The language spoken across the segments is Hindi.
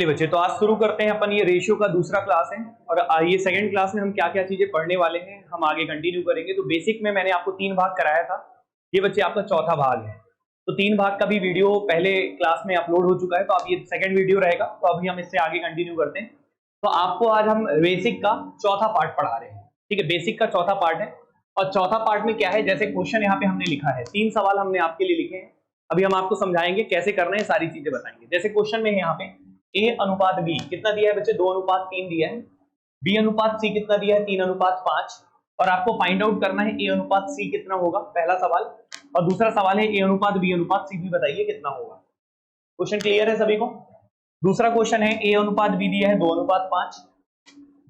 चलिए बच्चे, तो आज शुरू करते हैं अपन ये रेशियो का दूसरा क्लास है। और ये सेकंड क्लास में हम क्या क्या चीजें पढ़ने वाले हैं हम आगे कंटिन्यू करेंगे। तो बेसिक में मैंने आपको 3 भाग कराया था, ये बच्चे आपका चौथा भाग है। तो 3 भाग का भी वीडियो पहले क्लास में अपलोड हो चुका है, तो अब ये सेकंड वीडियो रहेगा। तो अभी हम इससे आगे कंटिन्यू करते हैं। तो आपको आज हम बेसिक का चौथा पार्ट पढ़ा रहे हैं, ठीक है। बेसिक का चौथा पार्ट है और चौथा पार्ट में क्या है, जैसे क्वेश्चन यहाँ पे हमने लिखा है, 3 सवाल हमने आपके लिए लिखे हैं। अभी हम आपको समझाएंगे कैसे करना है, सारी चीजें बताएंगे। जैसे क्वेश्चन में है यहाँ पे A अनुपात B कितना दिया है बच्चे, 2:3 दिया है। B अनुपात C कितना दिया है, 3:5। और आपको फाइंड आउट करना है A अनुपात C कितना होगा, पहला सवाल। और दूसरा सवाल है A अनुपात B अनुपात C भी बताइए कितना होगा। क्वेश्चन क्लियर है सभी को। दूसरा क्वेश्चन है A अनुपात B दिया है 2:5,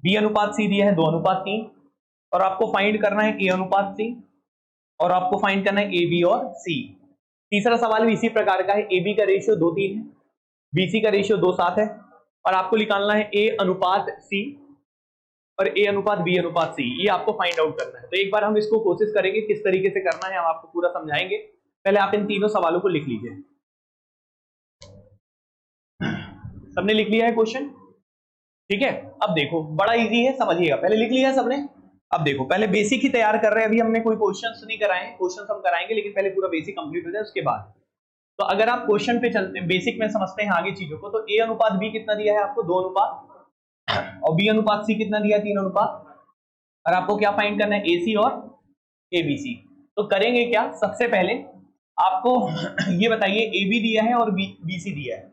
B अनुपात C दिया है 2:3। और आपको फाइंड करना है A अनुपात C और आपको फाइंड करना है A B और C। तीसरा सवाल भी इसी प्रकार का है, AB का रेशियो 2:3 है, BC का रेशियो 2:7 है। और आपको निकालना है A अनुपात C और A अनुपात B अनुपात C, ये आपको फाइंड आउट करना है। तो एक बार हम इसको कोशिश करेंगे किस तरीके से करना है, हम आपको पूरा समझाएंगे। पहले आप इन तीनों सवालों को लिख लीजिए। सबने लिख लिया है क्वेश्चन, ठीक है। अब देखो बड़ा इजी है, समझिएगा। पहले लिख लिया है सबने। अब देखो पहले बेसिक ही तैयार कर रहे हैं, अभी हमने कोई क्वेश्चंस नहीं कराए हैं, क्वेश्चंस हम कराएंगे, लेकिन पहले पूरा बेसिक कंप्लीट हो जाए उसके बाद। तो अगर आप क्वेश्चन पे चलते हैं, बेसिक में समझते हैं आगे चीजों को। तो A अनुपात B कितना दिया है आपको, 2 अनुपात। और B अनुपात C कितना दिया है, 3 अनुपात। और आपको क्या फाइंड करना है, AC और ABC। तो करेंगे क्या, सबसे पहले आपको ये बताइए AB दिया है और BC दिया है।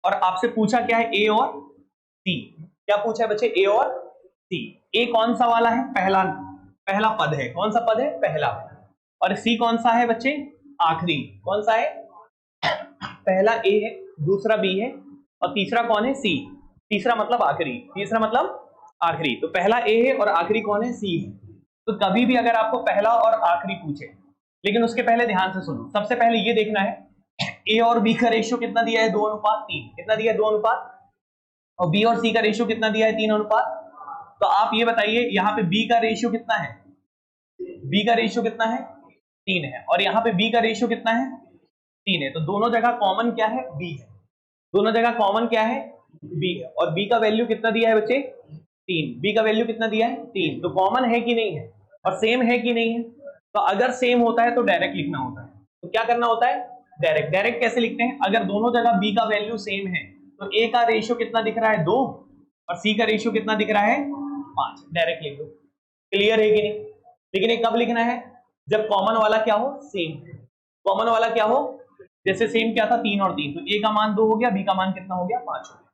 और आपसे पूछा क्या है, A और C। क्या पूछा है बच्चे, A और C। A कौन सा वाला है, पहला पद है। कौन सा पद है, पहला। और C कौन सा है बच्चे, आखिरी। कौन सा है, पहला A है, दूसरा B है और तीसरा कौन है, C। तीसरा मतलब आखिरी, तीसरा मतलब आखिरी। तो पहला A है और आखिरी कौन है, C है। तो कभी भी अगर आपको पहला और आखिरी पूछे, लेकिन उसके पहले ध्यान से सुनो। सबसे पहले ये देखना है A और B का रेशियो कितना दिया है, 2:3। कितना दिया है, 2 अनुपात। और B और C का रेशियो कितना दिया है, 3 अनुपात। तो आप ये बताइए यहाँ पे B का रेशियो कितना है, B का रेशियो कितना है, 3 है। और यहाँ पे B का रेशियो कितना है, 3 है। तो दोनों जगह कॉमन क्या है, B है। दोनों जगह कॉमन क्या है, B है। और B का वैल्यू कितना दिया है बच्चे, 3। B का वैल्यू कितना दिया है, 3। तो कॉमन है कि नहीं है, और सेम है कि नहीं है। तो अगर सेम होता है तो डायरेक्ट लिखना होता है। तो क्या करना होता है, डायरेक्ट। डायरेक्ट कैसे लिखते हैं, अगर दोनों जगह B का वैल्यू सेम है तो A का रेशियो कितना दिख रहा है, 2। और C का रेशियो कितना दिख रहा है, 5। डायरेक्ट लिख दो। क्लियर है कि नहीं। लेकिन ये कब लिखना है, जब कॉमन वाला क्या हो, सेम। कॉमन वाला क्या हो, जैसे सेम क्या था, 3 और 3। तो A का मान 2 हो गया, B का मान कितना हो गया, 5 हो गया।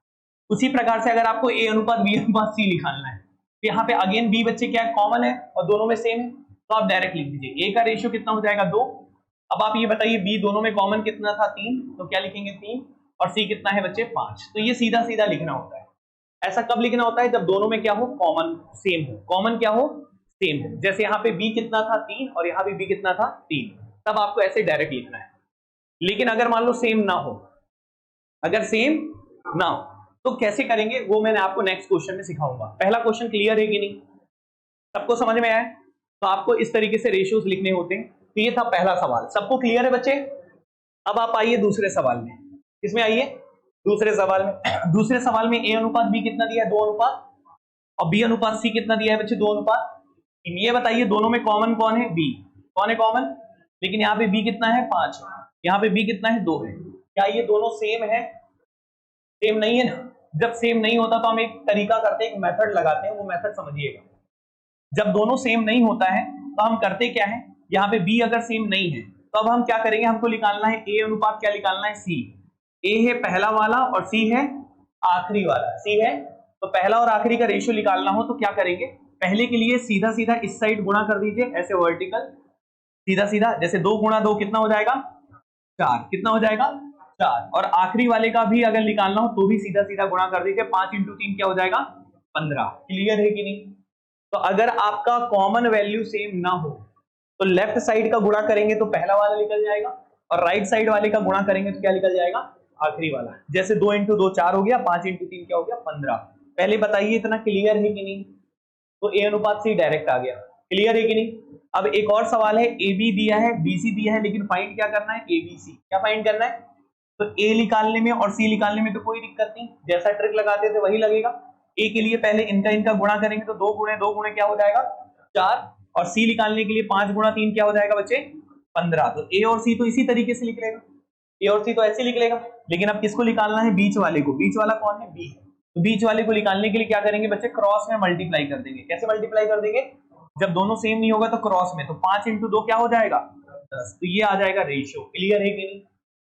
उसी प्रकार से अगर आपको A अनुपात B अनुपात C निकालना है, तो यहाँ पे अगेन B बच्चे क्या है, कॉमन है और दोनों में सेम है। तो आप डायरेक्ट लिख दीजिए। A का रेशियो कितना हो जाएगा, 2। अब आप ये बताइए B दोनों में कॉमन कितना था, 3। तो क्या लिखेंगे, 3। और C कितना है बच्चे, 5। तो ये सीधा सीधा लिखना होता है। ऐसा कब लिखना होता है, जब दोनों में क्या हो, कॉमन सेम हो। कॉमन क्या हो, सेम हो। जैसे यहाँ पे B कितना था, 3। और यहाँ पे B कितना था, 3। तब आपको ऐसे डायरेक्ट लिखना है। लेकिन अगर मान लो सेम ना हो, अगर सेम ना हो तो कैसे करेंगे, वो मैंने आपको नेक्स्ट क्वेश्चन में सिखाऊंगा। पहला क्वेश्चन क्लियर है कि नहीं, सबको समझ में आया। तो आपको इस तरीके से रेशियोज लिखने होते हैं। तो ये था पहला सवाल, सबको क्लियर है बच्चे। अब आप आइए दूसरे सवाल में। इसमें आइए दूसरे सवाल में। दूसरे सवाल में A अनुपात B कितना दिया है, 2 अनुपात। और B अनुपात C कितना दिया है बच्चे, 2 अनुपात। ये बताइए दोनों में कॉमन कौन है, B। कौन है कॉमन, लेकिन यहाँ पे B कितना है, 5। यहाँ पे B कितना है, 2 है। क्या ये दोनों सेम है, सेम नहीं है ना। जब सेम नहीं होता तो हम एक तरीका करते हैं, एक मेथड लगाते हैं, वो मेथड समझिएगा। जब दोनों सेम नहीं होता है तो हम करते क्या है, यहाँ पे B अगर सेम नहीं है तो अब हम क्या करेंगे, हमको निकालना है A अनुपात क्या निकालना है, C। A है पहला वाला और C है आखिरी वाला। C है तो पहला और आखिरी का रेशियो निकालना हो तो क्या करेंगे, पहले के लिए सीधा सीधा इस साइड गुणा कर दीजिए, ऐसे वर्टिकल सीधा सीधा। जैसे 2 गुणा 2 कितना हो जाएगा, 4। कितना हो जाएगा, 4। और आखिरी वाले का भी अगर निकालना हो तो भी सीधा सीधा गुणा कर दीजिए। 5 × 3 क्या हो जाएगा, 15। क्लियर है कि नहीं। तो अगर आपका कॉमन वैल्यू सेम ना हो तो लेफ्ट साइड का गुणा करेंगे तो पहला वाला निकल जाएगा, और राइट साइड वाले का गुणा करेंगे तो क्या निकल जाएगा, आखिरी वाला। जैसे 2 × 2 4 हो गया, 5 × 3 क्या हो गया, 15। पहले बताइए इतना क्लियर है कि नहीं। तो A अनुपात C डायरेक्ट आ गया। क्लियर है कि नहीं। अब एक और सवाल है, AB दिया है, BC दिया है, लेकिन फाइंड क्या करना है, ABC। क्या फाइंड करना है, तो ए निकालने में और सी निकालने में तो कोई दिक्कत नहीं, जैसा ट्रिक लगाते थे वही लगेगा। ए के लिए पहले इनका इनका गुणा करेंगे तो 2 गुणे क्या हो जाएगा 4, और सी निकालने के लिए 5 गुणा 3 क्या हो जाएगा बच्चे 15। तो ए और सी तो इसी तरीके से लिख लेगा, ए और सी तो ऐसे लिख लेगा। लेकिन अब किसको निकालना है, बीच वाले को। बीच वाला कौन है, बी। तो बीच वाले को निकालने के लिए क्या करेंगे बच्चे, क्रॉस में मल्टीप्लाई कर देंगे। कैसे मल्टीप्लाई कर देंगे, जब दोनों सेम नहीं होगा तो क्रॉस में, तो 5 × 2 क्या हो जाएगा 10। तो ये आ जाएगा रेशियो। क्लियर है कि नहीं।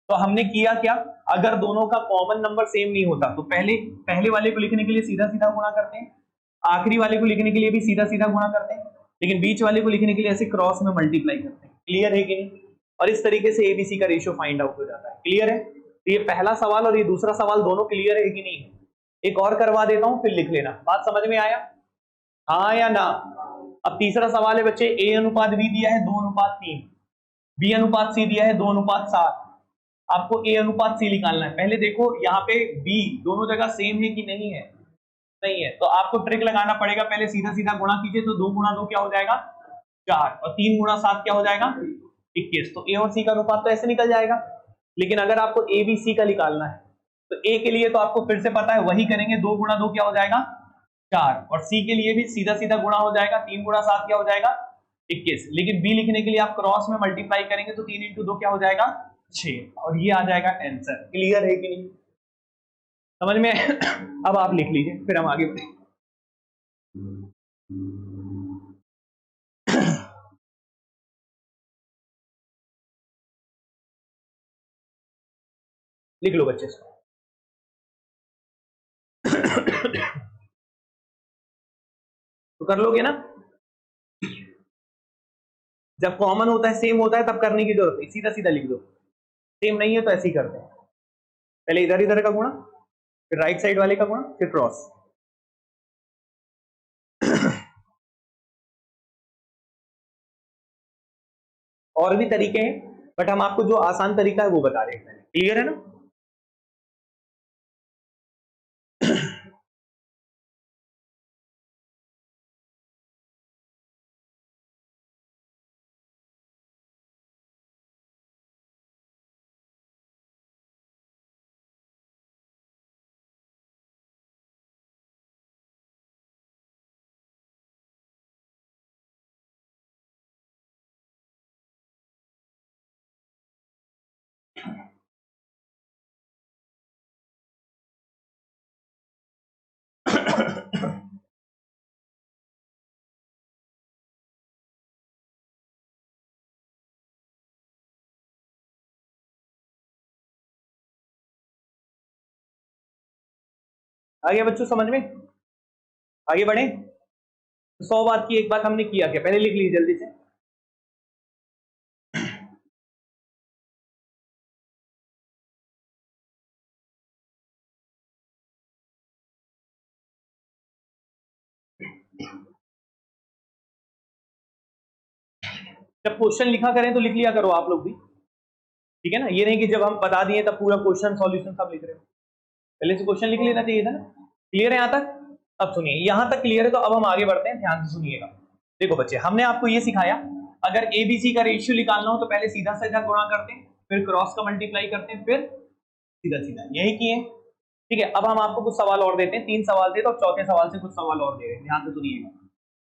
तो हमने किया क्या, अगर दोनों का कॉमन नंबर सेम नहीं होता तो पहले वाले को लिखने के लिए सीधा सीधा गुणा करते हैं, आखिरी वाले को लिखने के लिए भी सीधा सीधा गुणा करते हैं, लेकिन बीच वाले को लिखने के लिए ऐसे क्रॉस में मल्टीप्लाई करते हैं। क्लियर है कि नहीं। और इस तरीके से एबीसी का रेशियो फाइंड आउट हो जाता है। क्लियर है। तो ये पहला सवाल और ये दूसरा सवाल दोनों क्लियर है कि नहीं। एक और करवा देता हूं फिर लिख लेना। बात समझ में आया, हाँ या ना। अब तीसरा सवाल है बच्चे, ए अनुपात बी दिया है 2:3, बी अनुपात सी दिया है 2:7। आपको ए अनुपात सी निकालना है। पहले देखो यहाँ पे बी दोनों जगह सेम है कि नहीं है, नहीं है, तो आपको ट्रिक लगाना पड़ेगा। पहले सीधा सीधा गुणा कीजिए, तो 2 × 2 क्या हो जाएगा 4, और 3 × 7 क्या हो जाएगा 21। तो ए और सी का अनुपात तो ऐसे निकल जाएगा। लेकिन अगर आपको ए बी सी का निकालना है तो ए के लिए तो आपको फिर से पता है वही करेंगे, 2 × 2 क्या हो जाएगा 4, और सी के लिए भी सीधा सीधा गुणा हो जाएगा, 3 × 7 क्या हो जाएगा 21। लेकिन बी लिखने के लिए आप क्रॉस में मल्टीप्लाई करेंगे तो 3 × 2 क्या हो जाएगा 6, और ये आ जाएगा आंसर। क्लियर है कि नहीं, समझ में अब आप लिख लीजिए फिर हम आगे बढ़ेंगे। लिख लो बच्चे इसको। तो कर लोगे ना, जब कॉमन होता है सेम होता है तब करने की जरूरत नहीं, सीधा सीधा लिख दो। सेम नहीं है तो ऐसे ही करते हैं, पहले इधर इधर का गुणा, फिर राइट साइड वाले का गुणा, फिर क्रॉस। और भी तरीके हैं बट हम आपको जो आसान तरीका है वो बता रहे हैं। क्लियर है ना। आगे बच्चों समझ में, आगे बढ़े। 100 बात की एक बात हमने किया क्या, पहले लिख लीजिए जल्दी से। जब क्वेश्चन लिखा करें तो लिख लिया करो आप लोग भी, ठीक है ना। ये नहीं कि जब हम बता दिए तब पूरा क्वेश्चन सॉल्यूशन सब लिख रहे हो, पहले से क्वेश्चन लिख लेना चाहिए था ना। क्लियर है यहाँ तक। अब सुनिए, यहां तक क्लियर है तो अब हम आगे बढ़ते हैं, ध्यान से सुनिएगा। देखो बच्चे, हमने आपको ये सिखाया, अगर एबीसी का रेशियो निकालना हो तो पहले सीधा सीधा गुणा करते हैं, फिर क्रॉस का मल्टीप्लाई करते हैं, फिर सीधा सीधा, यही किए। ठीक है, अब हम आपको कुछ सवाल और देते हैं। 3 सवाल थे तो चौथे सवाल से कुछ सवाल और दे रहे हैं, ध्यान से सुनिएगा।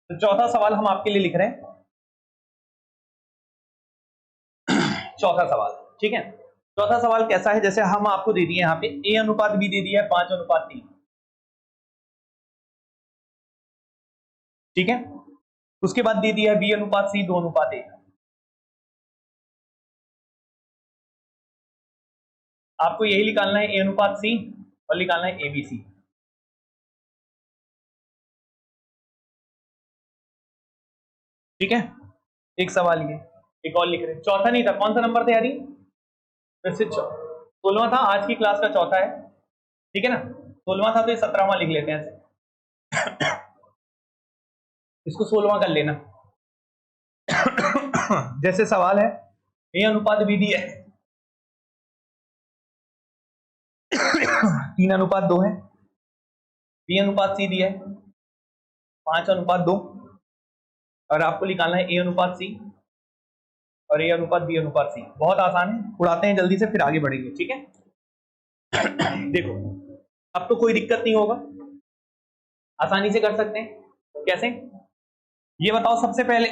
तो चौथा सवाल हम आपके लिए लिख रहे हैं, चौथा सवाल, ठीक है। चौथा सवाल कैसा है, जैसे हम आपको दे दिए यहाँ पे ए अनुपात बी दे दिया है 5:3, ठीक है। उसके बाद दे दिया है बी अनुपात सी 2:1। आपको यही निकालना है, ए अनुपात सी, और निकालना है एबीसी। ठीक है, एक सवाल ये, एक और लिख रहे हैं। चौथा नहीं था, कौन सा नंबर था यारी, वैसे 16वां था, आज की क्लास का चौथा है, ठीक है ना। 16वां था तो ये 17वां लिख लेते हैं ऐसे। इसको 16वां कर लेना। जैसे सवाल है, ए अनुपात बी दिया है 3:2 है, बी अनुपात सी दिया है 5:2, और आपको निकालना है ए अनुपात सी और ए अनुपात बी अनुपात सी। बहुत आसान है, उड़ाते हैं जल्दी से फिर आगे बढ़ेंगे, ठीक है। देखो अब तो कोई दिक्कत नहीं होगा, आसानी से कर सकते हैं। कैसे ये बताओ सबसे पहले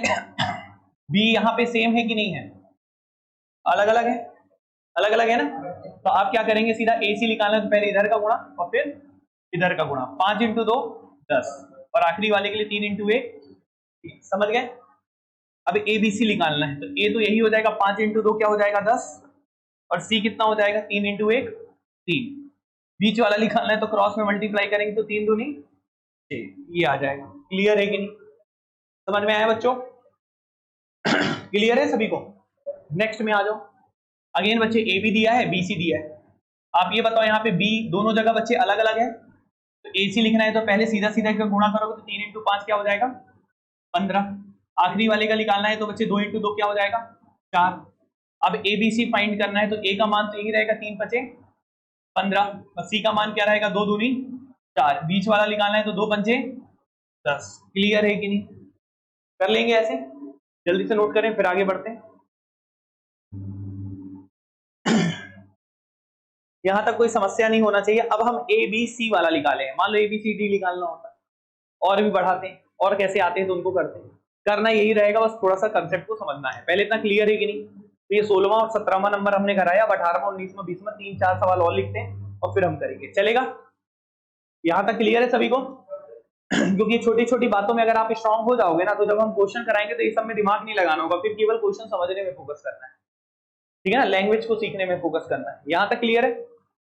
बी यहाँ पे सेम है कि नहीं है? अलग अलग है, अलग अलग है ना। तो आप क्या करेंगे, सीधा AC निकालना है तो पहले इधर का गुणा और फिर इधर का गुणा, 5 × 2 10 और आखिरी वाले के लिए 3 × 1, समझ गए। अब ABC निकालना है तो A तो यही हो जाएगा, 5 × 2 क्या हो जाएगा 10 और C कितना हो जाएगा 3 × 1 3। बीच वाला निकालना है तो क्रॉस में मल्टीप्लाई करेंगे तो 3 दूनी 6, ये आ जाएगा। क्लियर है कि नहीं, समझ में आया बच्चों? क्लियर है सभी को? नेक्स्ट में आ जाओ। अगेन बच्चे AB दिया है, BC दिया है। आप ये बताओ यहाँ पे B दोनों जगह बच्चे अलग अलग है तो AC लिखना है तो पहले सीधा सीधा गुणा करोगे तो 3 × 5 क्या हो जाएगा 15। आखिरी वाले का निकालना है तो बच्चे 2 × 2 क्या हो जाएगा 4। अब ABC फाइंड करना है तो A का मान तो यही रहेगा 3 × 5 15 और C का मान क्या रहेगा 2 दूनी 4। बीच वाला निकालना है तो 2 × 5 10। क्लियर है कि नहीं? कर लेंगे ऐसे, जल्दी से नोट करें फिर आगे बढ़ते हैं। यहां तक कोई समस्या नहीं होना चाहिए। अब हम ABC वाला निकाले हैं, मान लो ABCD निकालना होता है और भी बढ़ाते हैं और कैसे आते हैं तो उनको करते हैं। करना यही रहेगा, बस थोड़ा सा कंसेप्ट को समझना है पहले। इतना क्लियर है कि नहीं? तो ये 16वां और 17वां नंबर हमने कराया। अब 18वां 19वां 20वां 3-4 सवाल और लिखते हैं और फिर हम करेंगे, चलेगा? यहां तक क्लियर है सभी को? क्योंकि छोटी छोटी बातों में अगर आप स्ट्रांग हो जाओगे ना तो जब हम क्वेश्चन कराएंगे तो इस सब में दिमाग नहीं लगाना होगा, फिर केवल क्वेश्चन समझने में फोकस करना है, ठीक है ना? लैंग्वेज को सीखने में फोकस करना है। यहां तक क्लियर है?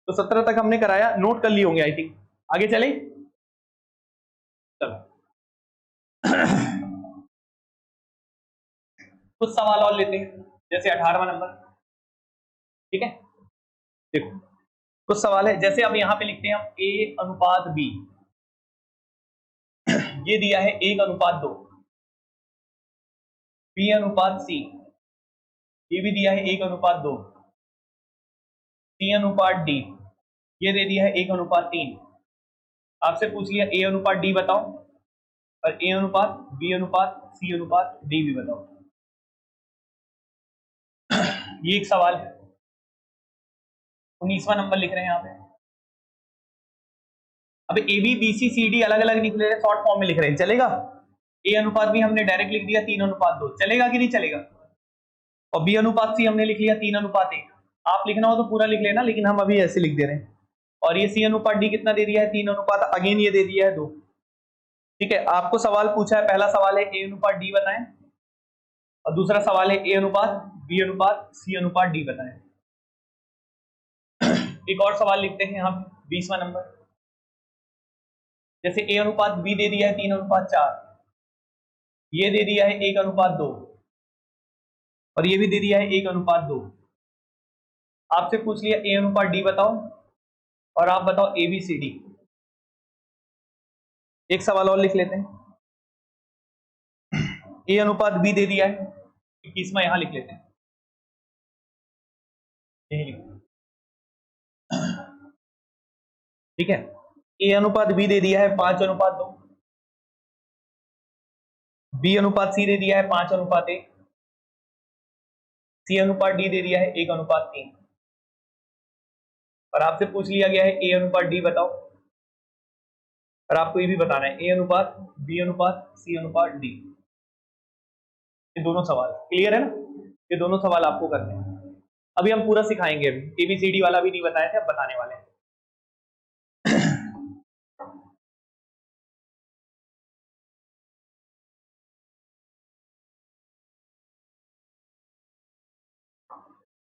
तो 17 तक हमने कराया, नोट कर लिए होंगे आई थिंक। आगे चले, चलो कुछ सवाल और लेते हैं, जैसे 18वां नंबर, ठीक है? देखो कुछ सवाल है, जैसे अब यहां पे लिखते हैं हम A/B, ये दिया है 1/2, B/C, ये भी दिया है 1/2, C/D, ये दे दिया है 1/3। आपसे पूछ लिया A/D बताओ और A/B/C/D भी बताओ। ये एक सवाल है। 19वां नंबर लिख रहे हैं यहाँ पे। अब A/B/B/C/D अलग अलग लिख रहे हैं, शॉर्ट फॉर्म में लिख रहे हैं, चलेगा? A/B हमने डायरेक्ट लिख दिया 3/2, चलेगा कि नहीं चलेगा? और B/C हमने लिख लिया 3/1। आप लिखना हो तो पूरा लिख लेना, लेकिन हम अभी ऐसे लिख दे रहे हैं। और ये C/D कितना दे दिया है 3/, अगेन ये दे दिया है 2, ठीक है? आपको सवाल पूछा है, पहला सवाल है A/D बताएं और दूसरा सवाल है A/B/C/D बताएं। एक और सवाल लिखते हैं हम 20वां नंबर। जैसे A/B दे दिया है 3/4, ये दे दिया है 1/2 और ये भी दे दिया है 1/2। आपसे पूछ लिया A/D बताओ और आप बताओ ABCD। एक सवाल और लिख लेते हैं, A/B दे दिया है 21वां, यहां लिख लेते हैं, ठीक है? A/B दे दिया है 5/2, B/C दे दिया है 5/1, C/D दे दिया है 1/3 और आपसे पूछ लिया गया है A/D बताओ और आपको ये भी बताना है A/B/C/D। ये दोनों सवाल क्लियर है ना? ये दोनों सवाल आपको करने हैं। अभी हम पूरा सिखाएंगे, अभी ABCD वाला भी नहीं बताए थे, अब बताने वाले हैं।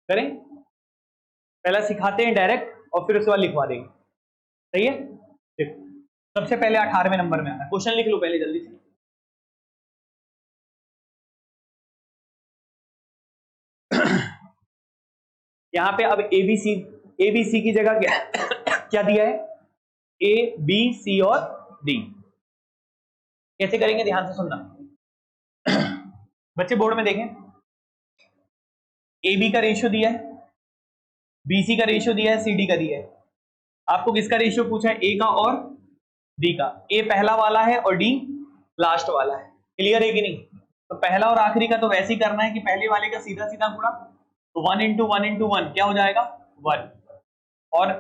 करें, पहला सिखाते हैं डायरेक्ट और फिर उसके बाद लिखवा देंगे, सही है? देखो सबसे पहले 18वें नंबर में आना, क्वेश्चन लिख लो पहले जल्दी से। यहाँ पे अब ABC की जगह क्या क्या दिया है? A, B, C और D। कैसे करेंगे ध्यान से सुनना बच्चे, बोर्ड में देखें। AB का रेशियो दिया है, BC का रेशियो दिया है, CD का दिया है। आपको किसका रेशियो पूछा है? A का और D का। A पहला वाला है और D लास्ट वाला है। क्लियर है कि नहीं? तो पहला और आखिरी का तो वैसे ही करना है कि पहले वाले का सीधा सीधा गुणा, तो 1 × 1 × 1 क्या हो जाएगा 1 और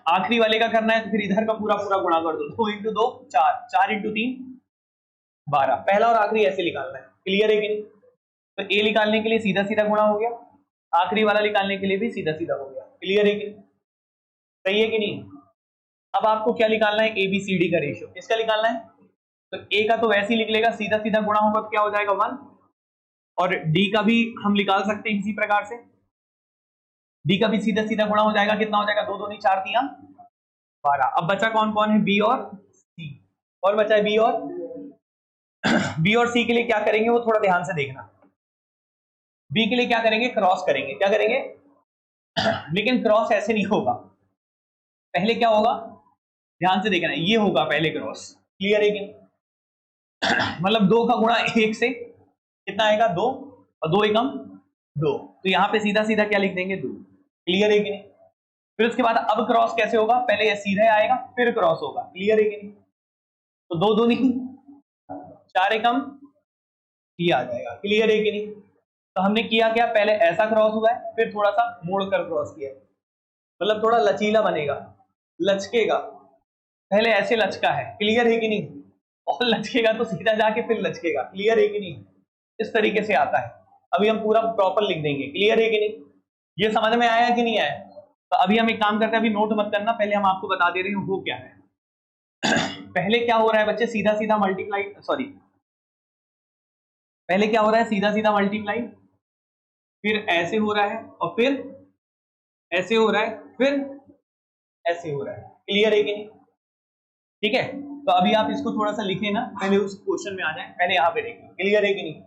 आखिरी वाले का करना है तो फिर इधर का पूरा पूरा गुणा कर दो, 2 इंटू 2 4, 4 इंटू 3 12, पहला और आखिरी ऐसे निकालना है। क्लियर है कि नहीं? तो ए निकालने के लिए सीधा सीधा गुणा हो गया, आखिरी वाला निकालने के लिए भी सीधा सीधा हो गया। क्लियर है कि नहीं? सही है कि नहीं? अब आपको क्या निकालना है? एबीसीडी का रेशियो। किसका निकालना है? तो ए का तो वैसे ही लिख लेगा, सीधा सीधा गुणा होगा तो क्या हो जाएगा 1, और डी का भी हम निकाल सकते हैं इसी प्रकार से, डी का भी सीधा सीधा गुणा हो जाएगा, कितना हो जाएगा 2 दूनी 4 तिया 12। अब बचा कौन कौन है? बी और सी। और बचा है बी और बी और सी के लिए क्या करेंगे वो थोड़ा ध्यान से देखना। बी के लिए क्या करेंगे? क्रॉस करेंगे। क्या करेंगे? लेकिन क्रॉस ऐसे नहीं होगा, पहले क्या होगा ध्यान से देखना, ये होगा पहले क्रॉस। क्लियर है कि नहीं? मतलब 2 का गुणा 1 से कितना आएगा? 2, और 2 एकम 2, तो यहां पे सीधा सीधा क्या लिख देंगे? 2। क्लियर है कि नहीं? फिर उसके बाद अब क्रॉस कैसे होगा? पहले ये सीधा आएगा फिर क्रॉस होगा। क्लियर है कि नहीं? तो 2 दूनी 4 एकम ये आ जाएगा। क्लियर है कि नहीं? तो हमने किया क्या? पहले ऐसा क्रॉस हुआ है, फिर थोड़ा सा मोड़ कर क्रॉस किया, मतलब थोड़ा लचीला बनेगा, लचकेगा। पहले ऐसे लचका है। क्लियर है कि नहीं? और लचकेगा तो सीधा जाके फिर लचकेगा। क्लियर है कि नहीं? इस तरीके से आता है। अभी हम पूरा प्रॉपर लिख देंगे। क्लियर है कि नहीं? ये समझ में आया कि नहीं आया? तो अभी हम एक काम करते हैं, अभी नोट मत करना, पहले हम आपको बता दे रहे हैं वो क्या है। पहले क्या हो रहा है बच्चे? सीधा सीधा मल्टीप्लाई, सॉरी, पहले क्या हो रहा है? सीधा सीधा मल्टीप्लाई, फिर ऐसे हो रहा है, और फिर ऐसे हो रहा है, फिर ऐसे हो रहा है। क्लियर है कि नहीं? ठीक है, तो अभी आप इसको थोड़ा सा लिखें ना, पहले उस क्वेश्चन में आ जाए, पहले यहाँ पे देखें। क्लियर है कि नहीं?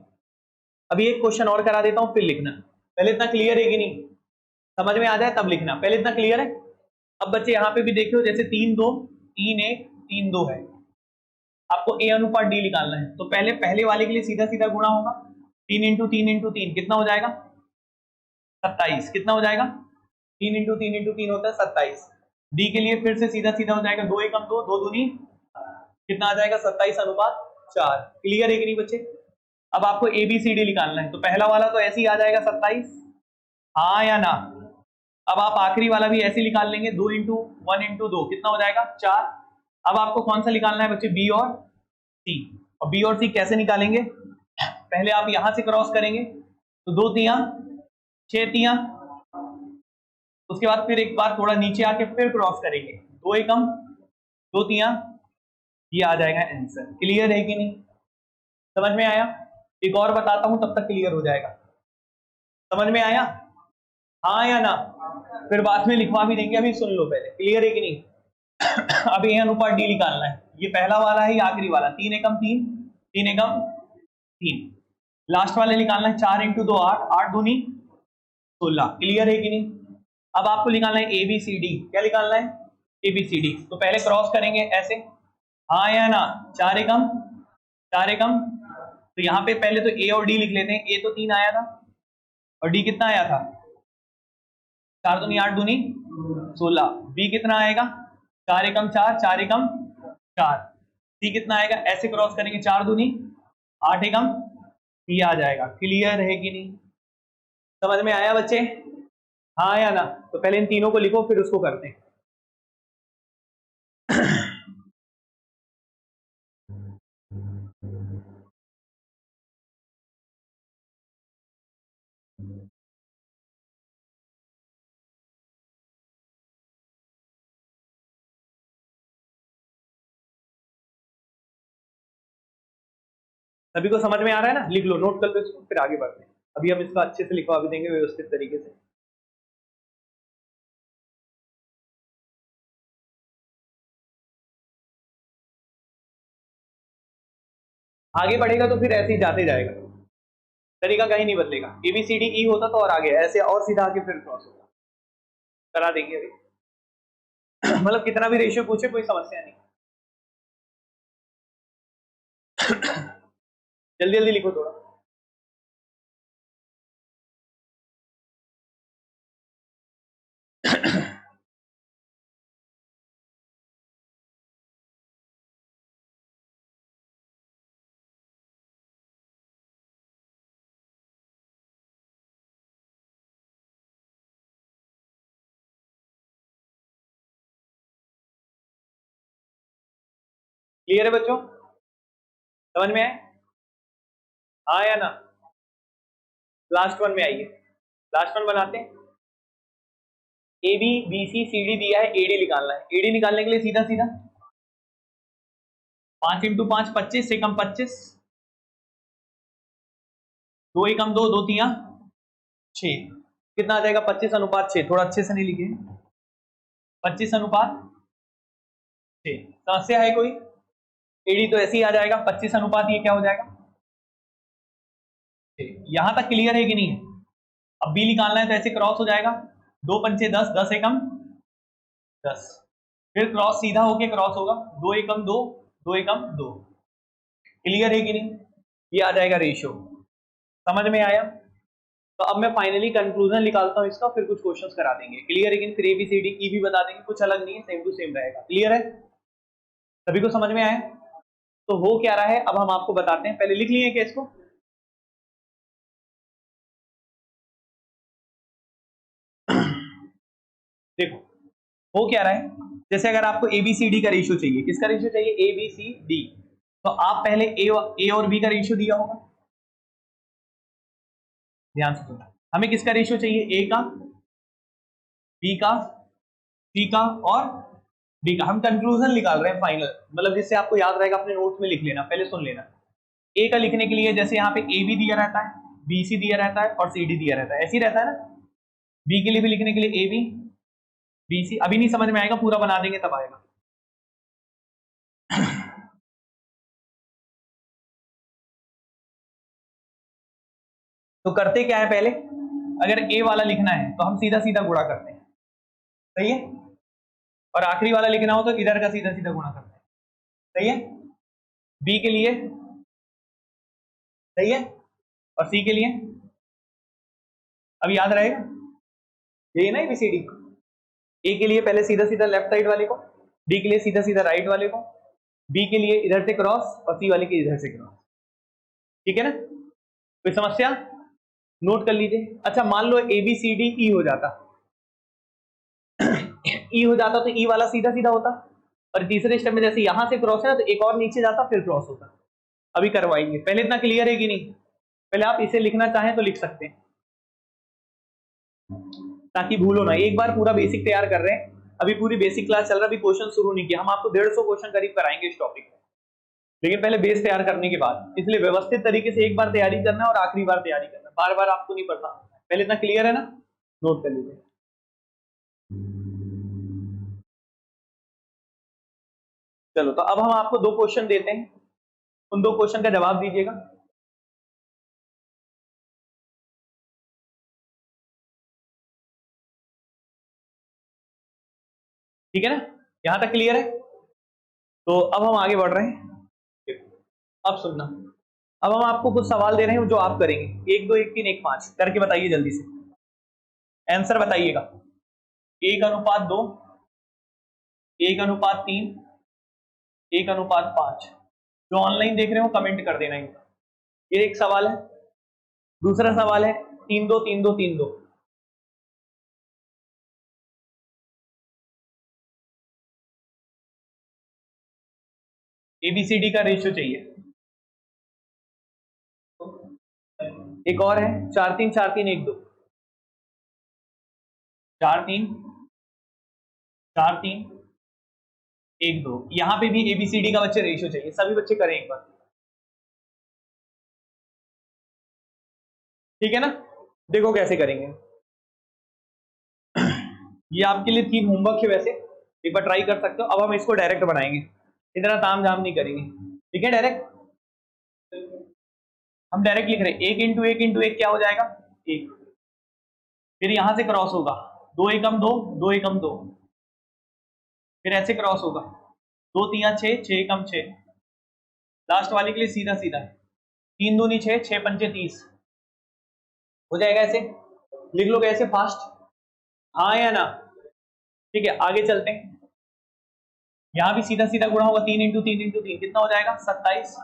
अभी एक क्वेश्चन और करा देता हूँ फिर लिखना। पहले इतना क्लियर है कि नहीं? समझ में आ जाए तब लिखना। पहले इतना क्लियर है? अब बच्चे यहाँ पे भी देखियो, जैसे 3 2 3 1 3 2 है, आपको ए अनुपात डी निकालना है। तो पहले पहले वाले के लिए सीधा सीधा गुणा होगा, 3 इंटू 3 इंटू 3 कितना हो जाएगा? 27। कितना हो जाएगा? 3 इंटू 3 इंटू 3 होता है 27। डी के लिए फिर से सीधा सीधा हो जाएगा, 2 एकम 2, 2 दूनी कितना आ जाएगा? 27 अनुपात 4। क्लियर है कि नहीं बच्चे? अब आपको एबीसीडी निकालना है, तो पहला वाला तो ऐसे ही आ जाएगा 27, हाँ या ना? अब आप आखिरी वाला भी ऐसे निकाल लेंगे, 2 इंटू 1 इंटू 2 कितना हो जाएगा? 4। अब आपको कौन सा निकालना है बच्चे? बी और सी। और बी और सी कैसे निकालेंगे? पहले आप यहां से क्रॉस करेंगे, तो 2 तिया 6 तिया, उसके बाद फिर एक बार थोड़ा नीचे आके फिर क्रॉस करेंगे, 2 एकम 2 तिया, ये आ जाएगा आंसर। क्लियर है कि नहीं? समझ में आया? एक और बताता हूं, तब तक क्लियर हो जाएगा। समझ में आया? हाँ या ना? फिर बाद में लिखवा भी देंगे, अभी सुन लो पहले। क्लियर है कि नहीं? अब ए अनुपात डी निकालना है। ये पहला वाला है, ये आखिरी वाला, 3 एकम 3 3 एकम 3, लास्ट वाले निकालना है, 4 इंटू 2 8, 8 दूनी 16। क्लियर है कि नहीं? अब आपको निकालना है एबीसीडी। क्या निकालना है? एबीसीडी। तो पहले क्रॉस करेंगे ऐसे, हाँ या ना? 4 एकम 4 एकम, तो यहाँ पे पहले तो ए और डी लिख लेते हैं। ए तो 3 आया था, और डी कितना आया था? 4 दूनी 8 दूनी 16। बी कितना आएगा? 4 एकम 4, 4 एकम 4। सी कितना आएगा? ऐसे क्रॉस करेंगे, 4 दूनी 8 एकम, ये आ जाएगा। क्लियर है कि नहीं? समझ में आया बच्चे? हाँ या ना? तो पहले इन तीनों को लिखो, फिर उसको करते हैं। सभी को समझ में आ रहा है ना? लिख लो, नोट कर लो इसको, फिर आगे बढ़ते हैं। अभी हम इसका अच्छे से लिखवा भी देंगे व्यवस्थित तरीके से। आगे बढ़ेगा तो फिर ऐसे ही जाते जाएगा, तरीका कहीं नहीं बदलेगा। एबीसीडी ई होता तो और आगे ऐसे और सीधा आगे फिर क्रॉस होगा। करा देंगे अभी। मतलब कितना भी रेशियो पूछे कोई समस्या नहीं। जल्दी जल्दी लिखो थोड़ा। क्लियर है बच्चों, समझ में आए, हाँ या ना? लास्ट वन में आइए, लास्ट वन बनाते हैं। A B B C C D दिया है, एडी निकालना है। एडी निकालने के लिए सीधा सीधा 5 इंटू 5 25, से कम 25, 2 एकम 2, 2 तिया 6, कितना आ जाएगा? 25:6। थोड़ा अच्छे से नहीं लिखे, 25:6। समस्या है कोई? एडी तो ऐसे ही आ जाएगा, 25 ये क्या हो जाएगा? यहां तक क्लियर है कि नहीं है? अब बी निकालना है तो ऐसे क्रॉस हो जाएगा, 2 पंचे 10, 10 एकम 10, फिर क्रॉस सीधा होके क्रॉस होगा, 2 एकम 2, 2 एकम 2। क्लियर है कि नहीं? ये आ जाएगा रेशियो, समझ में आया? तो अब मैं फाइनली कंक्लूजन निकालता हूं इसका, फिर कुछ क्वेश्चंस करा देंगे। क्लियर है कि फिर एबीसीडी ई भी बता देंगे, कुछ अलग नहीं है, सेम टू सेम रहेगा। क्लियर है, सभी को समझ में आया? तो हो क्या रहा है अब हम आपको बताते हैं, पहले लिख लिए केस को। देखो हो क्या रहा है, जैसे अगर आपको एबीसीडी का रेशियो चाहिए, किसका रेशियो चाहिए? एबीसीडी, तो आप पहले ए और बी का रेशियो दिया होगा, ध्यान से सुनना। हमें किसका रेशियो चाहिए? ए का, बी का, सी का और डी का। हम कंक्लूजन निकाल रहे हैं फाइनल, मतलब जिससे आपको याद रहेगा, अपने नोट्स में लिख लेना, पहले सुन लेना। ए का लिखने के लिए जैसे यहाँ पे ए बी दिया रहता है, बी सी दिया रहता है और सी डी दिया रहता है, ऐसे ही रहता है ना। बी के लिए भी लिखने के लिए ए बी बी सी, अभी नहीं समझ में आएगा, पूरा बना देंगे तब आएगा। तो करते क्या है, पहले अगर ए वाला लिखना है तो हम सीधा सीधा गुणा करते हैं, सही है, और आखिरी वाला लिखना हो तो इधर का सीधा सीधा गुणा करते हैं, सही है। बी के लिए सही है, और सी के लिए, अब याद रहेगा यही ना एबीसीडी। ए के लिए पहले सीधा सीधा लेफ्ट साइड वाले को, डी के लिए सीधा सीधा राइट वाले को, बी के लिए इधर से क्रॉस और सी वाले के इधर से क्रॉस, ठीक है ना? कोई समस्या? नोट कर लीजिए। अच्छा मान लो ए बी सी डी ई हो जाता, ई हो जाता तो ई वाला सीधा सीधा होता, और तीसरे स्टेप में जैसे यहां से क्रॉस है ना तो एक और नीचे जाता फिर क्रॉस होता। अभी करवाएंगे, पहले इतना क्लियर है कि नहीं? पहले आप इसे लिखना चाहें तो लिख सकते हैं, ताकि भूलो ना। एक बार पूरा बेसिक तैयार कर रहे हैं, अभी पूरी बेसिक क्लास चल रहा है, अभी क्वेश्चन शुरू नहीं किया। हम आपको 150 क्वेश्चन करीब कराएंगे इस टॉपिक में, लेकिन पहले बेस तैयार करने के बाद, इसलिए व्यवस्थित तरीके से एक बार तैयारी करना है और आखिरी बार तैयारी करना, बार बार आपको नहीं पढ़ना। पहले इतना क्लियर है ना? नोट कर लीजिए। चलो तो अब हम आपको 2 क्वेश्चन देते हैं, उन 2 क्वेश्चन का जवाब दीजिएगा। ठीक है ना, यहां तक क्लियर है? तो अब हम आगे बढ़ रहे हैं, देखो अब सुनना। अब हम आपको कुछ सवाल दे रहे हैं जो आप करेंगे, 1 2 1 3 1 5 करके बताइए जल्दी से, आंसर बताइएगा। 1:2, 1:3, 1:5। जो ऑनलाइन देख रहे हो कमेंट कर देना इनका। ये एक सवाल है। दूसरा सवाल है 3 2 3 2 3 2। एबीसीडी का रेशियो चाहिए। एक और है 4 3 4 3 1 2, 4 3 4 3 1 2। यहां पे भी एबीसीडी का बच्चे रेशियो चाहिए, सभी बच्चे करें एक बार, ठीक है ना? देखो कैसे करेंगे, ये आपके लिए 3 होमवर्क है वैसे, एक बार ट्राई कर सकते हो। अब हम इसको डायरेक्ट बनाएंगे, इतना ताम झाम नहीं करेंगे, ठीक है? डायरेक्ट हम डायरेक्ट लिख रहे हैं, 1 × 1 × 1 क्या हो जाएगा? 1, फिर यहां से क्रॉस होगा, 2 एकम 2, 2 एकम 2, फिर ऐसे क्रॉस होगा, 2 तिया 6, 6 एकम 6, लास्ट वाले के लिए सीधा सीधा 3 दूनी 6, 6 पंचे 30 हो जाएगा। ऐसे लिख लो कैसे फास्ट, हाँ या ना? ठीक है, आगे चलते हैं। यहां भी सीधा सीधा गुणा होगा, 3 × 3 × 3 कितना हो जाएगा? 27,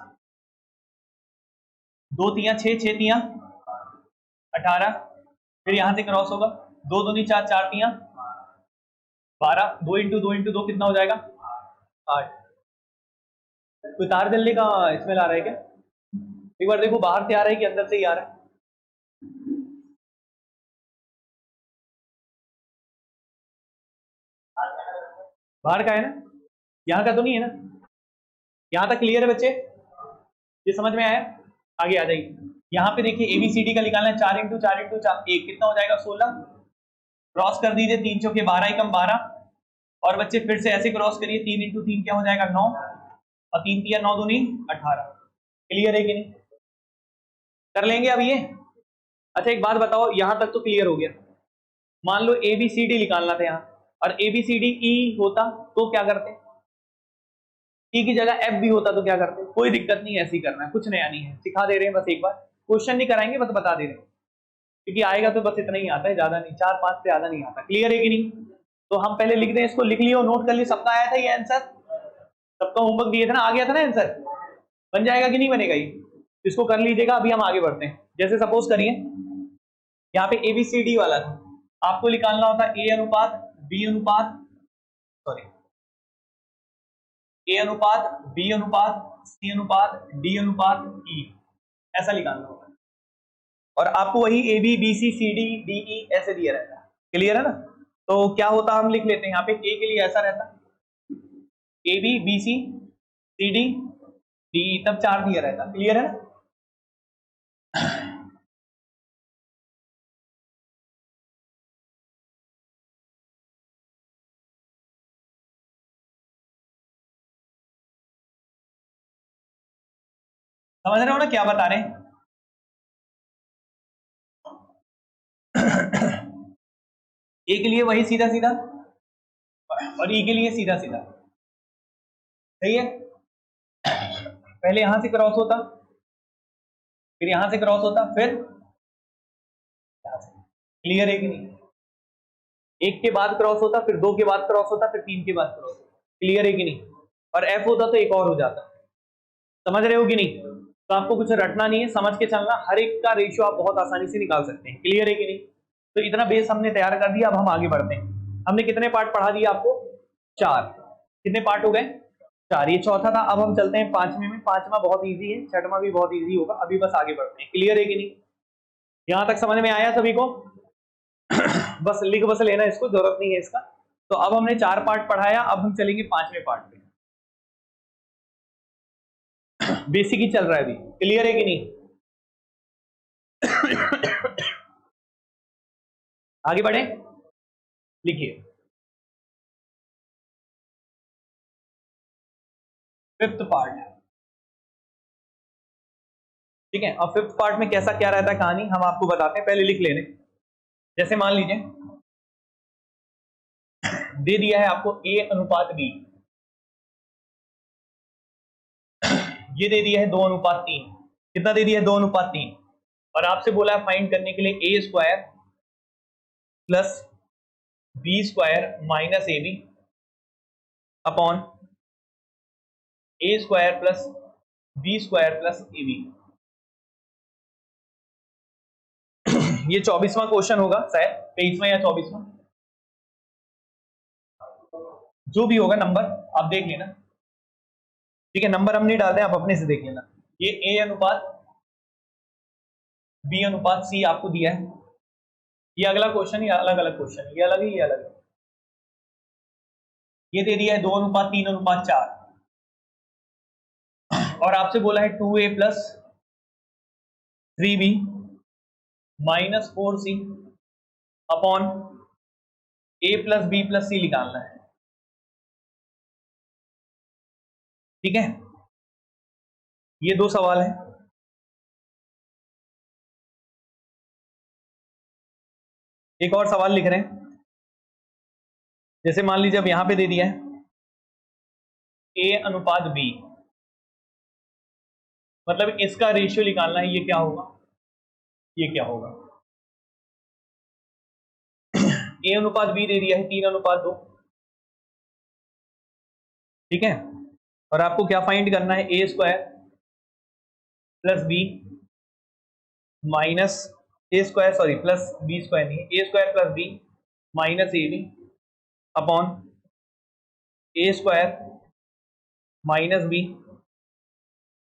2 तिया 6, 6 तिया 18, फिर यहां से क्रॉस होगा, 2 दूनी 4, 4 तिया 12, 2 × 2 × 2 कितना हो जाएगा? 8। कोई तार जलने का स्मेल आ रहा है क्या? एक बार देखो बाहर से आ रहा है कि अंदर से ही आ रहा है? बाहर का है ना, यहाँ का तो नहीं है ना? यहाँ तक क्लियर है बच्चे? ये समझ में आया? आगे आ जाइए। यहाँ पे देखिए एबीसीडी का निकालना है, 4 इंटू 4 इंटू 4 1 कितना हो जाएगा? 16। क्रॉस कर दीजिए, 3 चौके 12 एकम 12। और बच्चे फिर से ऐसे क्रॉस करिए, 3 इंटू 3 क्या हो जाएगा? 9। और 3 तिया 9 दूनी 18। क्लियर है कि नहीं? कर लेंगे अब ये? अच्छा एक बात बताओ, यहां तक तो क्लियर हो गया। मान लो एबीसीडी निकालना था यहाँ, और एबीसीडी ई होता तो क्या करते? ई की जगह एफ भी होता तो क्या करते? कोई दिक्कत नहीं, ऐसे ही करना है, कुछ नया नहीं है, सिखा दे रहे हैं बस। एक बार क्वेश्चन नहीं कराएंगे, बस बता दे रहे हैं, क्योंकि आएगा तो बस इतना ही आता है, ज्यादा नहीं, 4-5 से ज्यादा नहीं आता। क्लियर है कि नहीं? तो हम पहले लिख दें इसको, लिख लियो, नोट कर लियो, सबका आया था ये आंसर, सबका होमवर्क दिए थे ना, आ गया था ना आंसर? बन जाएगा कि नहीं बनेगा ये? इसको कर लीजिएगा। अभी हम आगे बढ़ते हैं। जैसे सपोज करिए यहाँ पे एबीसीडी वाला था, आपको निकालना होता ए अनुपात बी अनुपात, सॉरी, ए अनुपात बी अनुपात सी अनुपात डी अनुपात ई, ऐसा निकालना होता है। और आपको वही A B B C C D D E ऐसे दिया रहता है। क्लियर है ना? तो क्या होता, हम लिख लेते हैं यहाँ पे ए के लिए ऐसा रहता, A B B C C D D E, तब 4 दिया रहता। क्लियर है ना? समझ रहे हो ना क्या बता रहे हैं? ए के लिए वही सीधा सीधा, और ई के लिए सीधा सीधा। सही है? पहले यहां से क्रॉस होता, फिर यहां से क्रॉस होता, फिर यहां से। क्लियर है कि नहीं? एक के बाद क्रॉस होता, फिर 2 के बाद क्रॉस होता, फिर 3 के बाद क्रॉस होता। क्लियर है कि नहीं? और एफ होता तो एक और हो जाता। समझ रहे हो कि नहीं? तो आपको कुछ रटना नहीं है, समझ के चलना, हर एक का रेशियो आप बहुत आसानी से निकाल सकते हैं। क्लियर है कि नहीं? तो इतना बेस हमने तैयार कर दिया। अब हम आगे बढ़ते हैं। हमने कितने पार्ट पढ़ा दिया आपको? 4। कितने पार्ट हो गए? 4। ये चौथा था। अब हम चलते हैं पांचवें में। पांचवा बहुत इजी है, छठवां भी बहुत इजी होगा। अभी बस आगे बढ़ते हैं। क्लियर है कि नहीं? यहां तक समझ में आया सभी को? बस लिख बस लेना, इसको जरूरत नहीं है इसका। तो अब हमने 4 पार्ट पढ़ाया, अब हम चलेंगे 5वें पार्ट पे। बेसिक ही चल रहा है अभी। क्लियर है कि नहीं? आगे बढ़े, लिखिए। 5th पार्ट, ठीक है। अब 5th पार्ट में कैसा क्या रहता है कहानी, हम आपको बताते हैं, पहले लिख लेने। जैसे मान लीजिए दे दिया है आपको ए अनुपात बी, ये दे दिया है 2 अनुपात 3। कितना दे दिया है? 2 अनुपात 3। और आपसे बोला है फाइंड करने के लिए A square plus B square minus A B upon A square plus B square plus A B. ये 24वां क्वेश्चन होगा शायद, 23वां या 24वां, जो भी होगा नंबर आप देख लेना। ठीक है, नंबर हम नहीं डालते, आप अपने से देख लेना। ये ए अनुपात बी अनुपात सी आपको दिया है। ये अगला क्वेश्चन, ये अलग अलग क्वेश्चन है, ये अलग है, ये अलग है। ये दे दिया है 2 अनुपात 3 अनुपात 4। और आपसे बोला है 2a plus 3b minus 4c upon a plus B plus C निकालना है। ठीक है, ये 2 सवाल है। एक और सवाल लिख रहे हैं। जैसे मान लीजिए अब यहां पे दे दिया है a अनुपात b, मतलब इसका रेशियो निकालना है। ये क्या होगा? ये क्या होगा? a अनुपात b दे दिया है 3 अनुपात 2। ठीक है, और आपको क्या फाइंड करना है? A square plus B minus A square, sorry plus B square नहीं, A square plus B minus A B upon A square minus B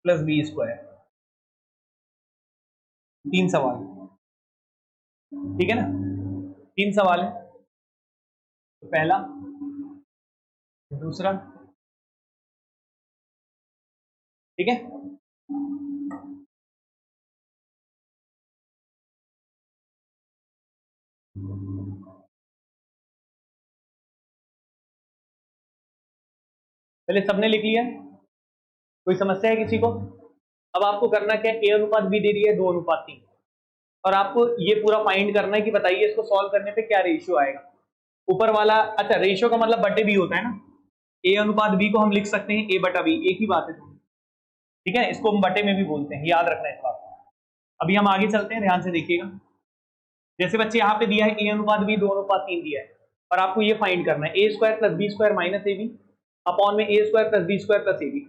plus B square. 3 सवाल, ठीक है ना, 3 सवाल है। तो पहला, दूसरा, ठीक है। पहले सबने लिख लिया, कोई समस्या है किसी को? अब आपको करना क्या है, ए अनुपात बी दे दिया है 2:3, और आपको ये पूरा फाइंड करना है कि बताइए इसको सॉल्व करने पे क्या रेशियो आएगा। ऊपर वाला, अच्छा रेशियो का मतलब बटे बी होता है ना, ए अनुपात बी को हम लिख सकते हैं ए बटा बी, एक ही बात है, ठीक है। इसको हम बटे में भी बोलते हैं, याद रखना इस बात को। अभी हम आगे चलते हैं, ध्यान से देखिएगा। जैसे बच्चे यहाँ पे दिया है ए अनुपात बी 2:3 दिया है, और आपको ये फाइंड करना है A square plus B square minus A B upon में A square plus B square plus A B.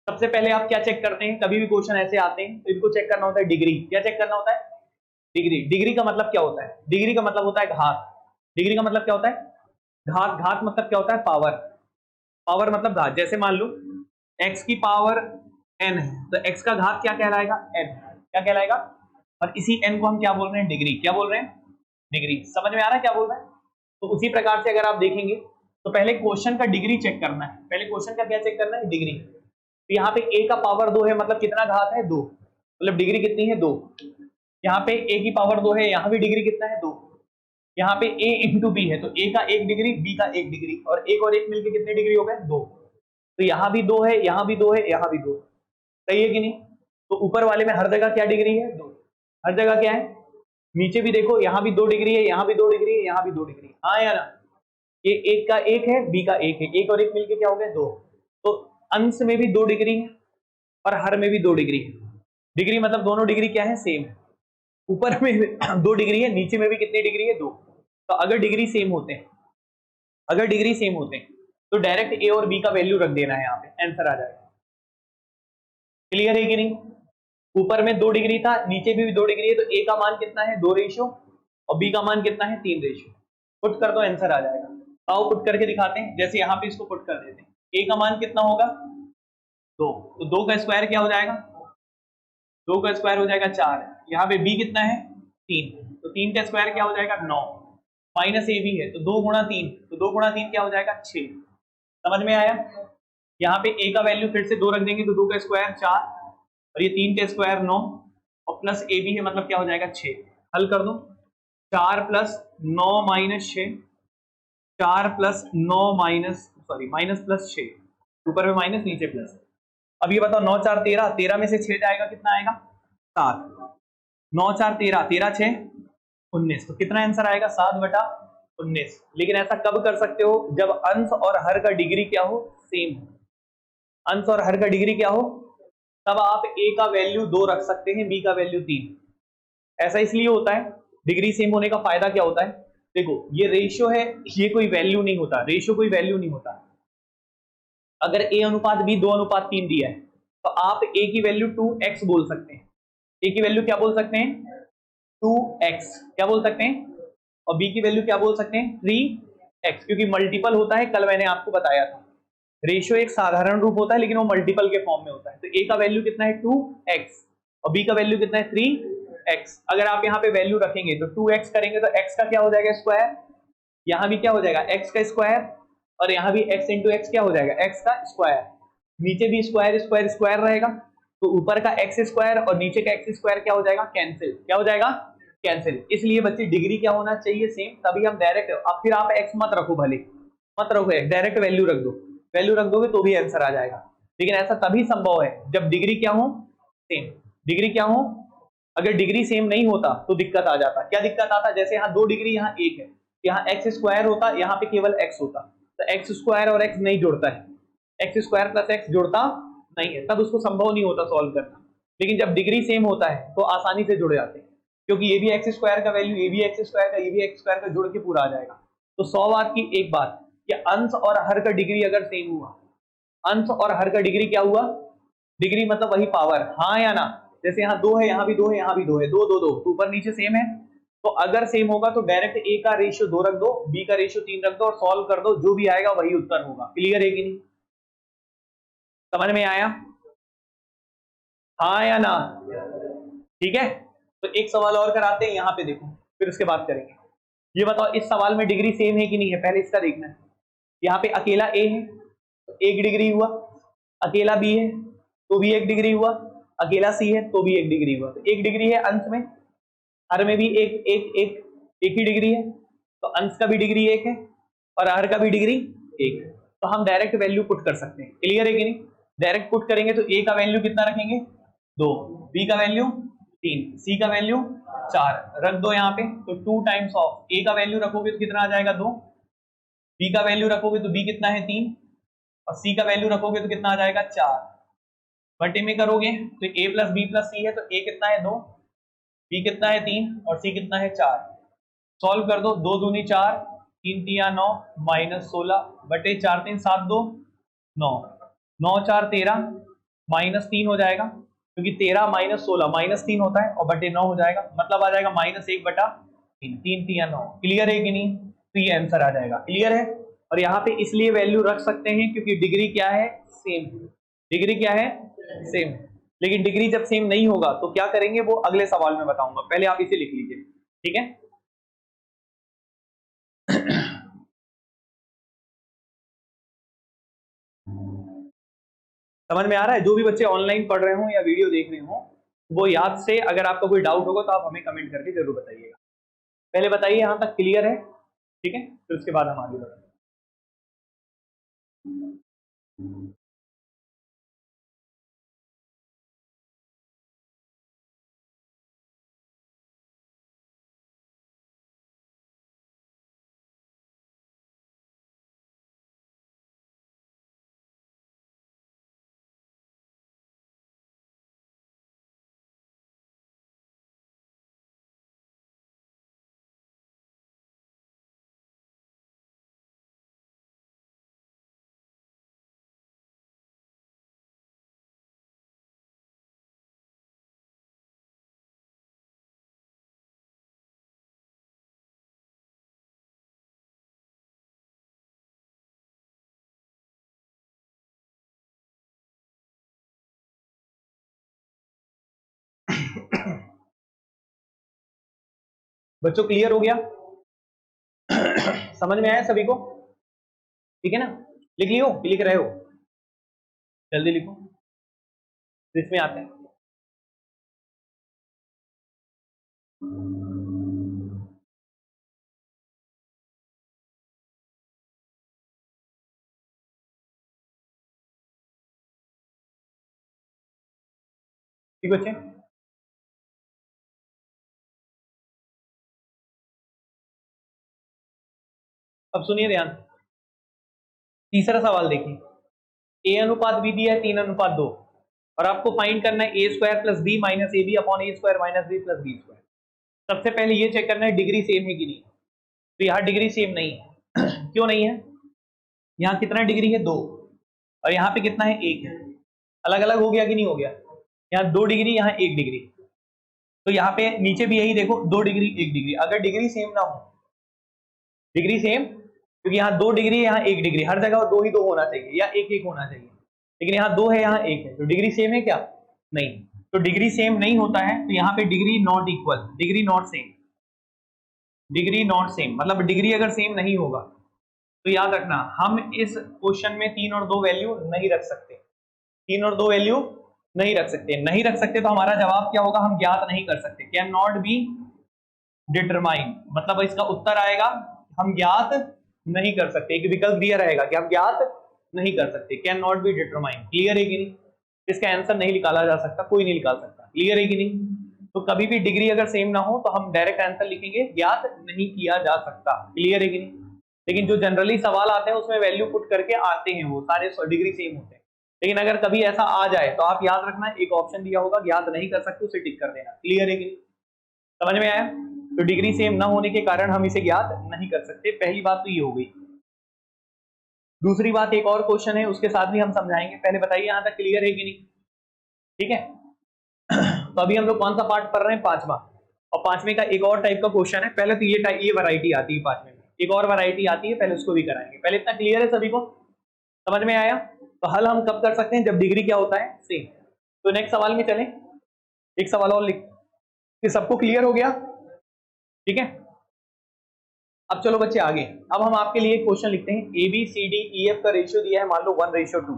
सबसे पहले आप क्या चेक करते हैं, कभी भी क्वेश्चन ऐसे आते हैं तो इनको चेक करना होता है डिग्री। क्या चेक करना होता है? डिग्री। डिग्री का मतलब क्या होता है? डिग्री का मतलब होता है घात। डिग्री का मतलब क्या होता है? घात। घात मतलब क्या होता है? पावर। पावर मतलब घात। जैसे मान लो x की पावर n है, तो x का घात क्या कहलाएगा? n। क्या कहलाएगा? और इसी n को हम क्या बोल रहे हैं? डिग्री। क्या बोल रहे हैं? डिग्री। समझ में आ रहा है क्या बोल रहे हैं? तो उसी प्रकार से अगर आप देखेंगे तो पहले क्वेश्चन का डिग्री चेक करना है। पहले क्वेश्चन का क्या चेक करना है? डिग्री। तो यहाँ पे a का पावर 2 है, मतलब कितना घात है? 2, मतलब डिग्री कितनी है? 2। यहाँ पे a की पावर 2 है, यहाँ भी डिग्री कितना है? 2। यहाँ पे a इंटू बी है, तो a का 1 डिग्री, b का 1 डिग्री, और 1 और 1 मिलके कितने डिग्री हो गए? 2। तो यहाँ भी 2 है, यहाँ भी 2 है, यहाँ भी 2। सही है कि नहीं? तो ऊपर वाले में हर जगह क्या डिग्री है? 2। हर जगह क्या है? नीचे भी देखो, यहाँ भी 2 डिग्री है, यहाँ भी 2 डिग्री है, यहाँ भी 2 डिग्री। हाँ या ना? ये 1 का 1 है, b का 1 है, 1 और 1 मिलके क्या हो गया? 2। तो अंश में भी 2 डिग्री है और हर में भी 2 डिग्री है। डिग्री मतलब दोनों डिग्री क्या है? सेम है। ऊपर में 2 डिग्री है, नीचे में भी कितनी डिग्री है? 2। तो अगर डिग्री सेम होते हैं, अगर डिग्री सेम होते हैं तो डायरेक्ट ए और बी का वैल्यू रख देना है, यहाँ पे आंसर आ जाएगा। क्लियर है कि नहीं? ऊपर में 2 डिग्री था, नीचे भी 2 डिग्री है, तो ए का मान कितना है? 2 रेशियो, और बी का मान कितना है? 3 रेशियो। पुट कर दो, आंसर आ जाएगा। आओ पुट करके दिखाते हैं। जैसे यहाँ पे इसको पुट कर देते हैं, ए का मान कितना होगा? 2। तो 2 का स्क्वायर क्या हो जाएगा? 2 का स्क्वायर हो जाएगा 4। यहाँ पे बी कितना है? 3। तो 3 का स्क्वायर क्या हो जाएगा? 9। माइनस ए भी है, तो 2 गुणा 3, तो 2 गुणा 3 क्या हो जाएगा? 6। समझ में आया? यहाँ पे a का वैल्यू फिर से 2 रख देंगे, तो 2 का स्क्वायर 4, और ये 3 का स्क्वायर 9, और प्लस ए भी है, मतलब क्या हो जाएगा? 6। हल कर दो। 4 plus 9 minus 6, 4 plus 9 minus plus 6, ऊपर में माइनस नीचे प्लस। अब ये बताओ, 9 4 13, 13 में से 6 जाएगा, कितना आएगा? 7। 9 4 13, 13 6 19, तो कितना आंसर आएगा? 7/19। लेकिन ऐसा कब कर सकते हो? जब अंश और हर का डिग्री क्या हो? सेम हो। अंश और हर का डिग्री क्या हो? तब आप a का वैल्यू 2 रख सकते हैं, b का वैल्यू 3। ऐसा इसलिए होता है, डिग्री सेम होने का फायदा क्या होता है? देखो ये रेशियो है, ये कोई वैल्यू नहीं होता, रेशियो कोई वैल्यू नहीं होता। अगर a अनुपात b 2:3 दिया है, तो आप a की वैल्यू 2x बोल सकते हैं। a की वैल्यू क्या बोल सकते हैं? 2x। क्या बोल सकते हैं? और b की वैल्यू क्या बोल सकते हैं? 3x, क्योंकि मल्टीपल होता है, कल मैंने आपको बताया था। रेशियो एक साधारण रूप होता है, लेकिन वो मल्टीपल के फॉर्म में होता है। तो a का वैल्यू कितना है? 2x, और b का वैल्यू कितना है? 3x। अगर आप यहाँ पे वैल्यू रखेंगे तो 2x करेंगे तो x का क्या हो जाएगा? स्क्वायर। यहाँ भी क्या हो जाएगा? x का स्क्वायर, और यहाँ भी x इंटू एक्स क्या हो जाएगा? x का स्क्वायर। नीचे भी स्क्वायर स्क्वायर स्क्वायर रहेगा, तो ऊपर का x स्क्वायर और नीचे का x स्क्वायर क्या हो जाएगा? कैंसिल। क्या हो जाएगा? कैंसिल। इसलिए बच्चे डिग्री क्या होना चाहिए? सेम। तभी हम डायरेक्ट, अब फिर आप x मत रखो, भले मत रखो, डायरेक्ट वैल्यू रख दो। वैल्यू रख दोगे तो भी आंसर आ जाएगा, लेकिन ऐसा तभी संभव है जब डिग्री क्या हो? सेम। डिग्री क्या हो? अगर डिग्री सेम नहीं होता तो दिक्कत आ जाता। क्या दिक्कत आता? जैसे यहाँ 2 डिग्री, यहाँ 1 है, यहाँ एक्स स्क्वायर होता, यहाँ पे केवल x होता, तो एक्स स्क्वायर और x नहीं जुड़ता है, एक्स स्क्वायर प्लस एक्स जुड़ता नहीं है, तब उसको संभव नहीं होता सॉल्व करना। लेकिन जब डिग्री सेम होता है तो आसानी से जुड़ जाते हैं, क्योंकि ये भी एक्स स्क्वायर का वैल्यू, ये भी एक्स स्क्वायर का, ये भी एक्स स्क्वायर का, जुड़ के पूरा आ जाएगा। तो 100 बात की एक बात कि अंश और हर का डिग्री अगर सेम हुआ, अंश और हर का डिग्री क्या हुआ? डिग्री मतलब वही पावर। हाँ या ना? जैसे यहाँ 2 है, यहाँ भी 2 है, यहाँ भी 2 है, 2 2 2, तो ऊपर नीचे सेम है, तो अगर सेम होगा तो डायरेक्ट a का रेशियो 2 रख दो, b का रेशियो 3 रख दो, और सॉल्व कर दो, जो भी आएगा वही उत्तर होगा। क्लियर है कि नहीं? समझ में आया? हाँ या ना? ठीक है, तो एक सवाल और कराते हैं यहाँ पे, देखो फिर उसके बाद करेंगे। ये बताओ इस सवाल में डिग्री सेम है कि नहीं है, पहले इसका देखना है। यहाँ पे अकेला ए है तो 1 डिग्री हुआ, अकेला बी है तो भी 1 डिग्री हुआ, अकेला सी है तो भी 1 डिग्री हुआ। तो 1 डिग्री है अंश में, हर में भी एक ही डिग्री है, तो अंश का भी डिग्री 1 है और हर का भी डिग्री 1 है। तो हम डायरेक्ट वैल्यू पुट कर सकते हैं। क्लियर है कि नहीं? डायरेक्ट पुट करेंगे तो ए का वैल्यू कितना रखेंगे 2, बी का वैल्यू 3, सी का वैल्यू 4 रख दो यहाँ पे। तो 2 टाइम्स ऑफ ए का वैल्यू रखोगे तो कितना आ जाएगा 2, बी का वैल्यू रखोगे तो बी कितना है 3 और सी का वैल्यू रखोगे तो कितना आ जाएगा 4। बटे में करोगे तो ए प्लस बी प्लस सी है, तो ए कितना है 2, बी कितना है 3 और सी कितना है 4। सॉल्व कर दो, 2 दूनी 4, 3 तिया 9 माइनस 16 बटे 4 3 7 2 9, 9 4 13 माइनस 3 हो जाएगा, क्योंकि 13 माइनस 16 माइनस 3 होता है और बटे 9 हो जाएगा, मतलब आ जाएगा -1 बटा 3, 3 तिया 9। क्लियर है कि नहीं? तो ये आंसर आ जाएगा। क्लियर है? और यहाँ पे इसलिए वैल्यू रख सकते हैं क्योंकि डिग्री क्या है, सेम। डिग्री क्या है, सेम। लेकिन डिग्री जब सेम नहीं होगा तो क्या करेंगे वो अगले सवाल में बताऊंगा, पहले आप इसे लिख लीजिए। ठीक है, समझ में आ रहा है? जो भी बच्चे ऑनलाइन पढ़ रहे हो या वीडियो देख रहे हो वो याद से, अगर आपका कोई डाउट होगा तो आप हमें कमेंट करके जरूर बताइएगा। पहले बताइए यहां तक क्लियर है? ठीक है, फिर उसके बाद हम आगे बढ़ेंगे। बच्चों क्लियर हो गया? समझ में आया सभी को? ठीक है ना? लिख लियो, लिख रहे हो? जल्दी लिखो, इसमें आते हैं। ठीक बच्चे, अब सुनिए ध्यान। तीसरा सवाल देखिए, ए अनुपात बी दिया है 3:2 और आपको फाइंड करना है A square plus B minus A B upon A square minus B plus B square. सबसे पहले ये चेक करना है डिग्री सेम है कि नहीं। तो यहाँ डिग्री सेम नहीं है। क्यों नहीं है? यहाँ कितना डिग्री है 2 और यहाँ पे कितना है 1 है। अलग अलग हो गया कि नहीं हो गया? यहाँ 2 डिग्री, यहाँ 1 डिग्री। तो यहाँ पे नीचे भी यही देखो 2 डिग्री 1 डिग्री। अगर डिग्री सेम ना हो, डिग्री सेम, क्योंकि यहाँ 2 डिग्री यहाँ 1 डिग्री, हर जगह 2 ही 2 होना चाहिए या 1 1 होना चाहिए, लेकिन यहाँ 2 है यहाँ 1 है, तो डिग्री सेम है क्या? नहीं। तो डिग्री सेम नहीं होता है तो यहाँ पे degree not equal, degree not same, degree not same मतलब डिग्री अगर सेम नहीं होगा तो याद रखना हम इस क्वेश्चन में 3 और 2 वैल्यू नहीं रख सकते। 3 और 2 वैल्यू नहीं रख सकते। नहीं रख सकते तो हमारा जवाब क्या होगा? हम ज्ञात नहीं कर सकते। कैन नॉट बी डिटरमाइन, मतलब इसका उत्तर आएगा हम ज्ञात नहीं कर सकते। एक विकल्प दिया रहेगा कि हम ज्ञात नहीं कर सकते, can not be determine. Clear है कि नहीं? इसका आंसर नहीं निकाला जा सकता, कोई नहीं निकाल सकता। क्लियर है कि नहीं? तो कभी भी डिग्री अगर सेम ना हो तो हम डायरेक्ट आंसर लिखेंगे ज्ञात नहीं किया जा सकता। क्लियर है कि नहीं? लेकिन जो जनरली सवाल आते हैं उसमें वैल्यू पुट करके आते हैं, वो सारे डिग्री सेम होते हैं। लेकिन अगर कभी ऐसा आ जाए तो आप याद रखना एक ऑप्शन दिया होगा ज्ञात नहीं कर सकते, उसे टिक कर देना। क्लियर है कि नहीं? समझ में आया? तो डिग्री सेम ना होने के कारण हम इसे ज्ञात नहीं कर सकते। पहली बात तो ये हो गई। दूसरी बात, एक और क्वेश्चन है उसके साथ भी हम समझाएंगे। पहले बताइए यहां तक क्लियर है कि नहीं? ठीक है। तो अभी हम लोग कौन सा पार्ट पढ़ रहे हैं? 5वां। और 5वें का एक और टाइप का क्वेश्चन है। पहले तो ये वैरायटी आती है 5वें में, एक और वैरायटी आती है, पहले उसको भी कराएंगे। पहले इतना क्लियर है सभी को? समझ में आया? तो हल हम कब कर सकते हैं? जब डिग्री क्या होता है? सेम। तो नेक्स्ट सवाल में चलें, एक सवाल और लिख, ये सबको क्लियर हो गया? ठीक है, अब चलो बच्चे आगे। अब हम आपके लिए क्वेश्चन लिखते हैं, A B C D E F का रेशियो दिया है, मान लो 1:2।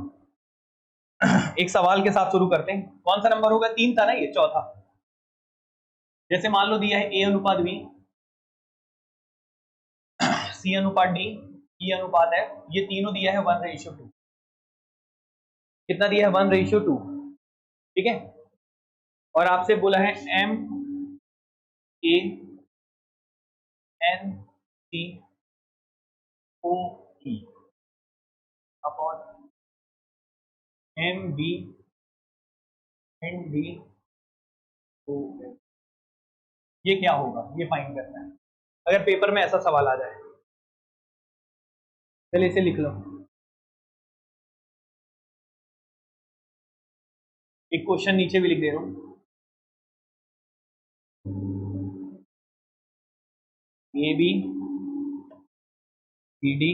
एक सवाल के साथ शुरू करते हैं। कौन सा नंबर होगा? 3 था ना, ये चौथा। जैसे मान लो दिया है ए अनुपात बी, सी अनुपात डी, ई अनुपात एफ, ये तीनों दिया है 1:2। कितना दिया है? 1:2। ठीक है, और आपसे बोला है M A N C O E upon M B N D O F. ये क्या होगा? ये फाइंड करना है, अगर पेपर में ऐसा सवाल आ जाए। चलिए इसे लिख लो, एक क्वेश्चन नीचे भी लिख दे रहा हूं, ए बी सी डी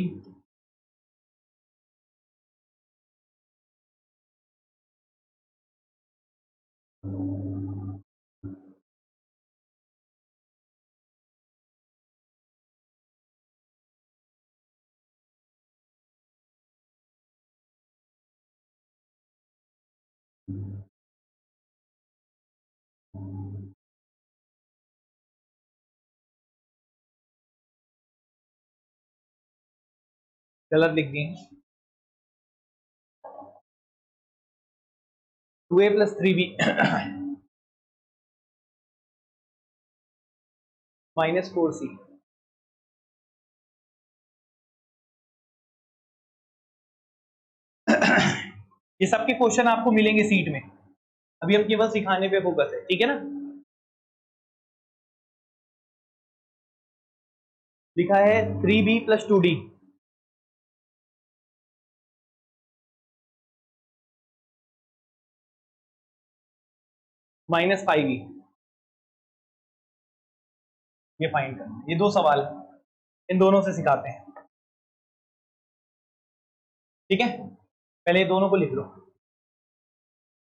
गलत लिख दिए, 2a + 3b -4c। ये सबके क्वेश्चन आपको मिलेंगे सीट में, अभी हम केवल सिखाने पे फोकस है, ठीक है ना। लिखा है 3b + 2d -5e। ये फाइंड करना, ये 2 सवाल है, इन दोनों से सिखाते हैं, ठीक है। पहले ये दोनों को लिख लो,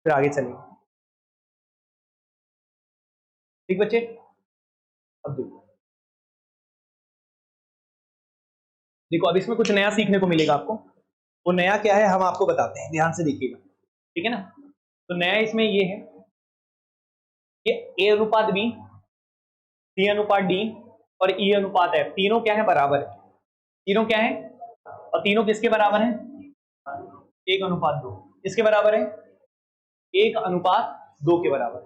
फिर आगे चलेंगे, ठीक बच्चे। अब देखो देखो, अब इसमें कुछ नया सीखने को मिलेगा आपको। वो नया क्या है हम आपको बताते हैं, ध्यान से देखिएगा, ठीक है ना। तो नया इसमें ये है कि ए अनुपात बी, सी अनुपात डी और ई अनुपात एफ, तीनों क्या है? बराबर है। तीनों क्या है? और तीनों किसके बराबर है? 1:2। किसके बराबर है? 1:2 के बराबर।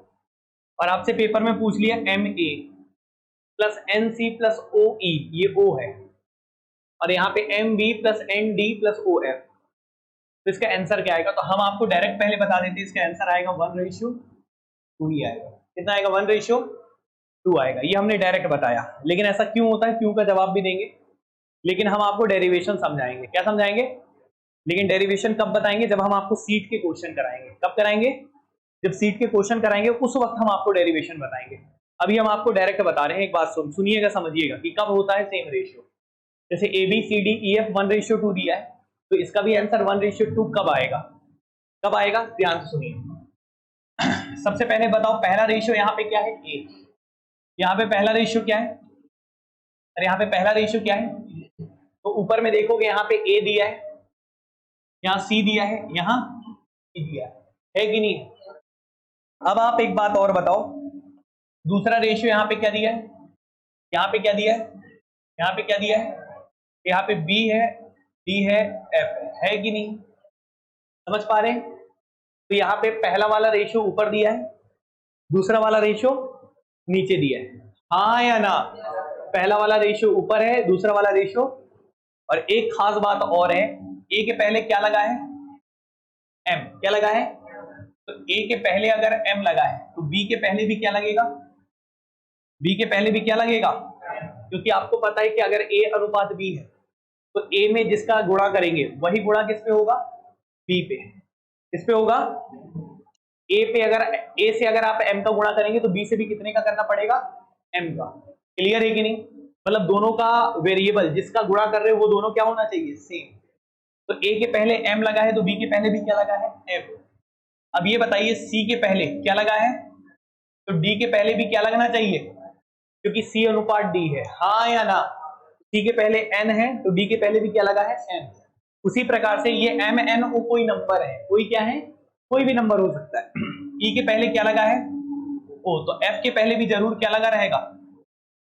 और आपसे पेपर में पूछ लिया M A plus N C plus O E, ये ओ है, और यहाँ पे M B plus N D plus O F, तो इसका आंसर क्या आएगा? तो हम आपको डायरेक्ट पहले बता देते हैं, इसका आंसर आएगा 1:2 ही आएगा। कितना आएगा? 1:2 आएगा। ये हमने डायरेक्ट बताया, लेकिन ऐसा क्यों होता है, क्यों का जवाब भी देंगे, लेकिन हम आपको डेरिवेशन समझाएंगे। क्या समझाएंगे? लेकिन डेरिवेशन कब बताएंगे? जब हम आपको सीट के क्वेश्चन कराएंगे। कब कराएंगे? जब सीट के क्वेश्चन कराएंगे उस वक्त हम आपको डेरिवेशन बताएंगे। अभी हम आपको डायरेक्ट बता रहे हैं। एक बात सुनिएगा, समझिएगा कि कब होता है सेम रेशियो। जैसे A B C D E F 1:2 दिया है, तो इसका भी आंसर 1:2 कब आएगा? कब आएगा? ध्यान से सुनिए। सबसे पहले बताओ, पहला रेशियो यहाँ पे क्या है? ए। यहाँ पे पहला रेशियो क्या है? अरे यहाँ पे पहला रेशियो क्या है? तो ऊपर में देखोगे यहाँ पे ए दिया है, यहाँ सी दिया है, यहाँ ई दिया है कि नहीं? अब आप एक बात और बताओ, दूसरा रेशियो यहाँ पे क्या दिया है? यहाँ पे क्या दिया है? यहाँ पे क्या दिया है? यहाँ पे बी है, डी है, एफ है कि नहीं? समझ पा रहे हैं? तो यहाँ पे पहला वाला रेशियो ऊपर दिया है, दूसरा वाला रेशियो नीचे दिया है, हाँ या ना? पहला वाला रेशियो ऊपर है, दूसरा वाला रेशियो, और एक खास बात और है, ए के पहले क्या लगा है? एम। क्या लगा है? तो ए के पहले अगर एम लगा है तो बी के पहले भी क्या लगेगा? बी के पहले भी क्या लगेगा? क्योंकि आपको पता है कि अगर ए अनुपात बी है तो ए में जिसका गुणा करेंगे वही गुणा किस पे होगा? बी पे। किस पे होगा? ए पे। अगर ए से अगर आप एम का गुणा करेंगे तो बी से भी कितने का करना पड़ेगा? एम का। क्लियर है कि नहीं? मतलब दोनों का वेरिएबल जिसका गुणा कर रहे हो वो दोनों क्या होना चाहिए? सेम। तो ए के पहले एम लगा है तो बी के पहले भी क्या लगा है? एम। अब ये बताइए सी के पहले क्या लगा है, तो डी के पहले भी क्या लगना चाहिए, क्योंकि सी अनुपात डी है, हाँ या ना। सी के पहले एन है तो डी के पहले भी क्या लगा है, एन। उसी प्रकार से ये एम एन ओ कोई नंबर है, कोई क्या है, कोई भी नंबर हो सकता है। ई के पहले क्या लगा है, ओ, तो एफ के पहले भी जरूर क्या लगा रहेगा,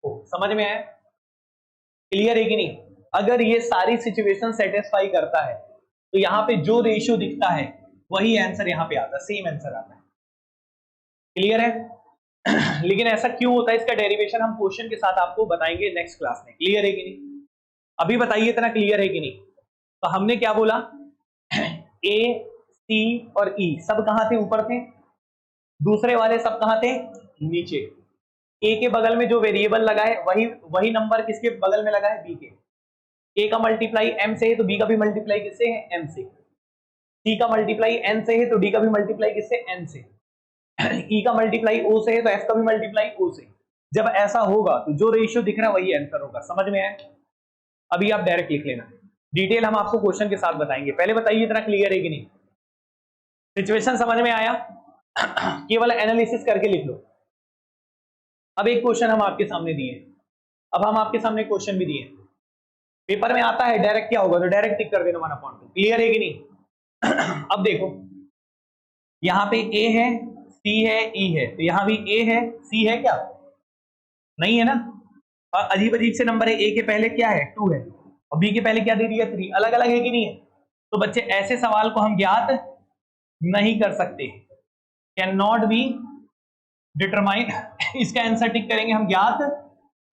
ओ। समझ में आया, क्लियर है कि नहीं। अगर ये सारी सिचुएशन सेटिस्फाई करता है तो यहाँ पे जो रेशियो दिखता है वही आंसर यहाँ पे आता है, सेम आंसर आता है। क्लियर है। लेकिन ऐसा क्यों होता है, इसका डेरिवेशन हम क्वेश्चन के साथ आपको बताएंगे नेक्स्ट क्लास में। क्लियर है कि नहीं, अभी बताइए इतना क्लियर है कि नहीं। तो हमने क्या बोला, ए सी और ई सब कहां थे, ऊपर थे, दूसरे वाले सब कहां थे, नीचे। ए के बगल में जो वेरिएबल लगा है वही नंबर किसके बगल में लगा है, बी के। ए का मल्टीप्लाई एम से है तो बी का भी मल्टीप्लाई किससे है, एम से। सी का मल्टीप्लाई एन से है तो डी का भी मल्टीप्लाई किससे, एन से। ई का मल्टीप्लाई ओ से है तो एफ का भी मल्टीप्लाई ओ से। जब ऐसा होगा तो जो रेशियो दिख रहा है वही आंसर होगा। समझ में आया, अभी आप डायरेक्ट लिख लेना, डिटेल हम आपको क्वेश्चन के साथ बताएंगे। पहले बताइए इतना क्लियर है कि नहीं, सिचुएशन समझ में आया। केवल एनालिसिस करके लिख लो। अब एक क्वेश्चन हम आपके सामने दिए, अब हम आपके सामने क्वेश्चन भी दिए, पेपर में आता है डायरेक्ट क्या होगा, तो डायरेक्ट टिक कर देना 1/2। क्लियर है कि नहीं। अब देखो यहाँ पे ए है, सी है, ई है, तो यहाँ भी ए है, सी है, क्या नहीं है ना। और अजीब अजीब से नंबर है, ए के पहले क्या है, 2 है, और बी के पहले क्या दे दिया, 3। अलग अलग है कि नहीं है। तो बच्चे ऐसे सवाल को हम ज्ञात नहीं कर सकते, कैन नॉट बी डिटरमाइन। इसका आंसर टिक करेंगे, हम ज्ञात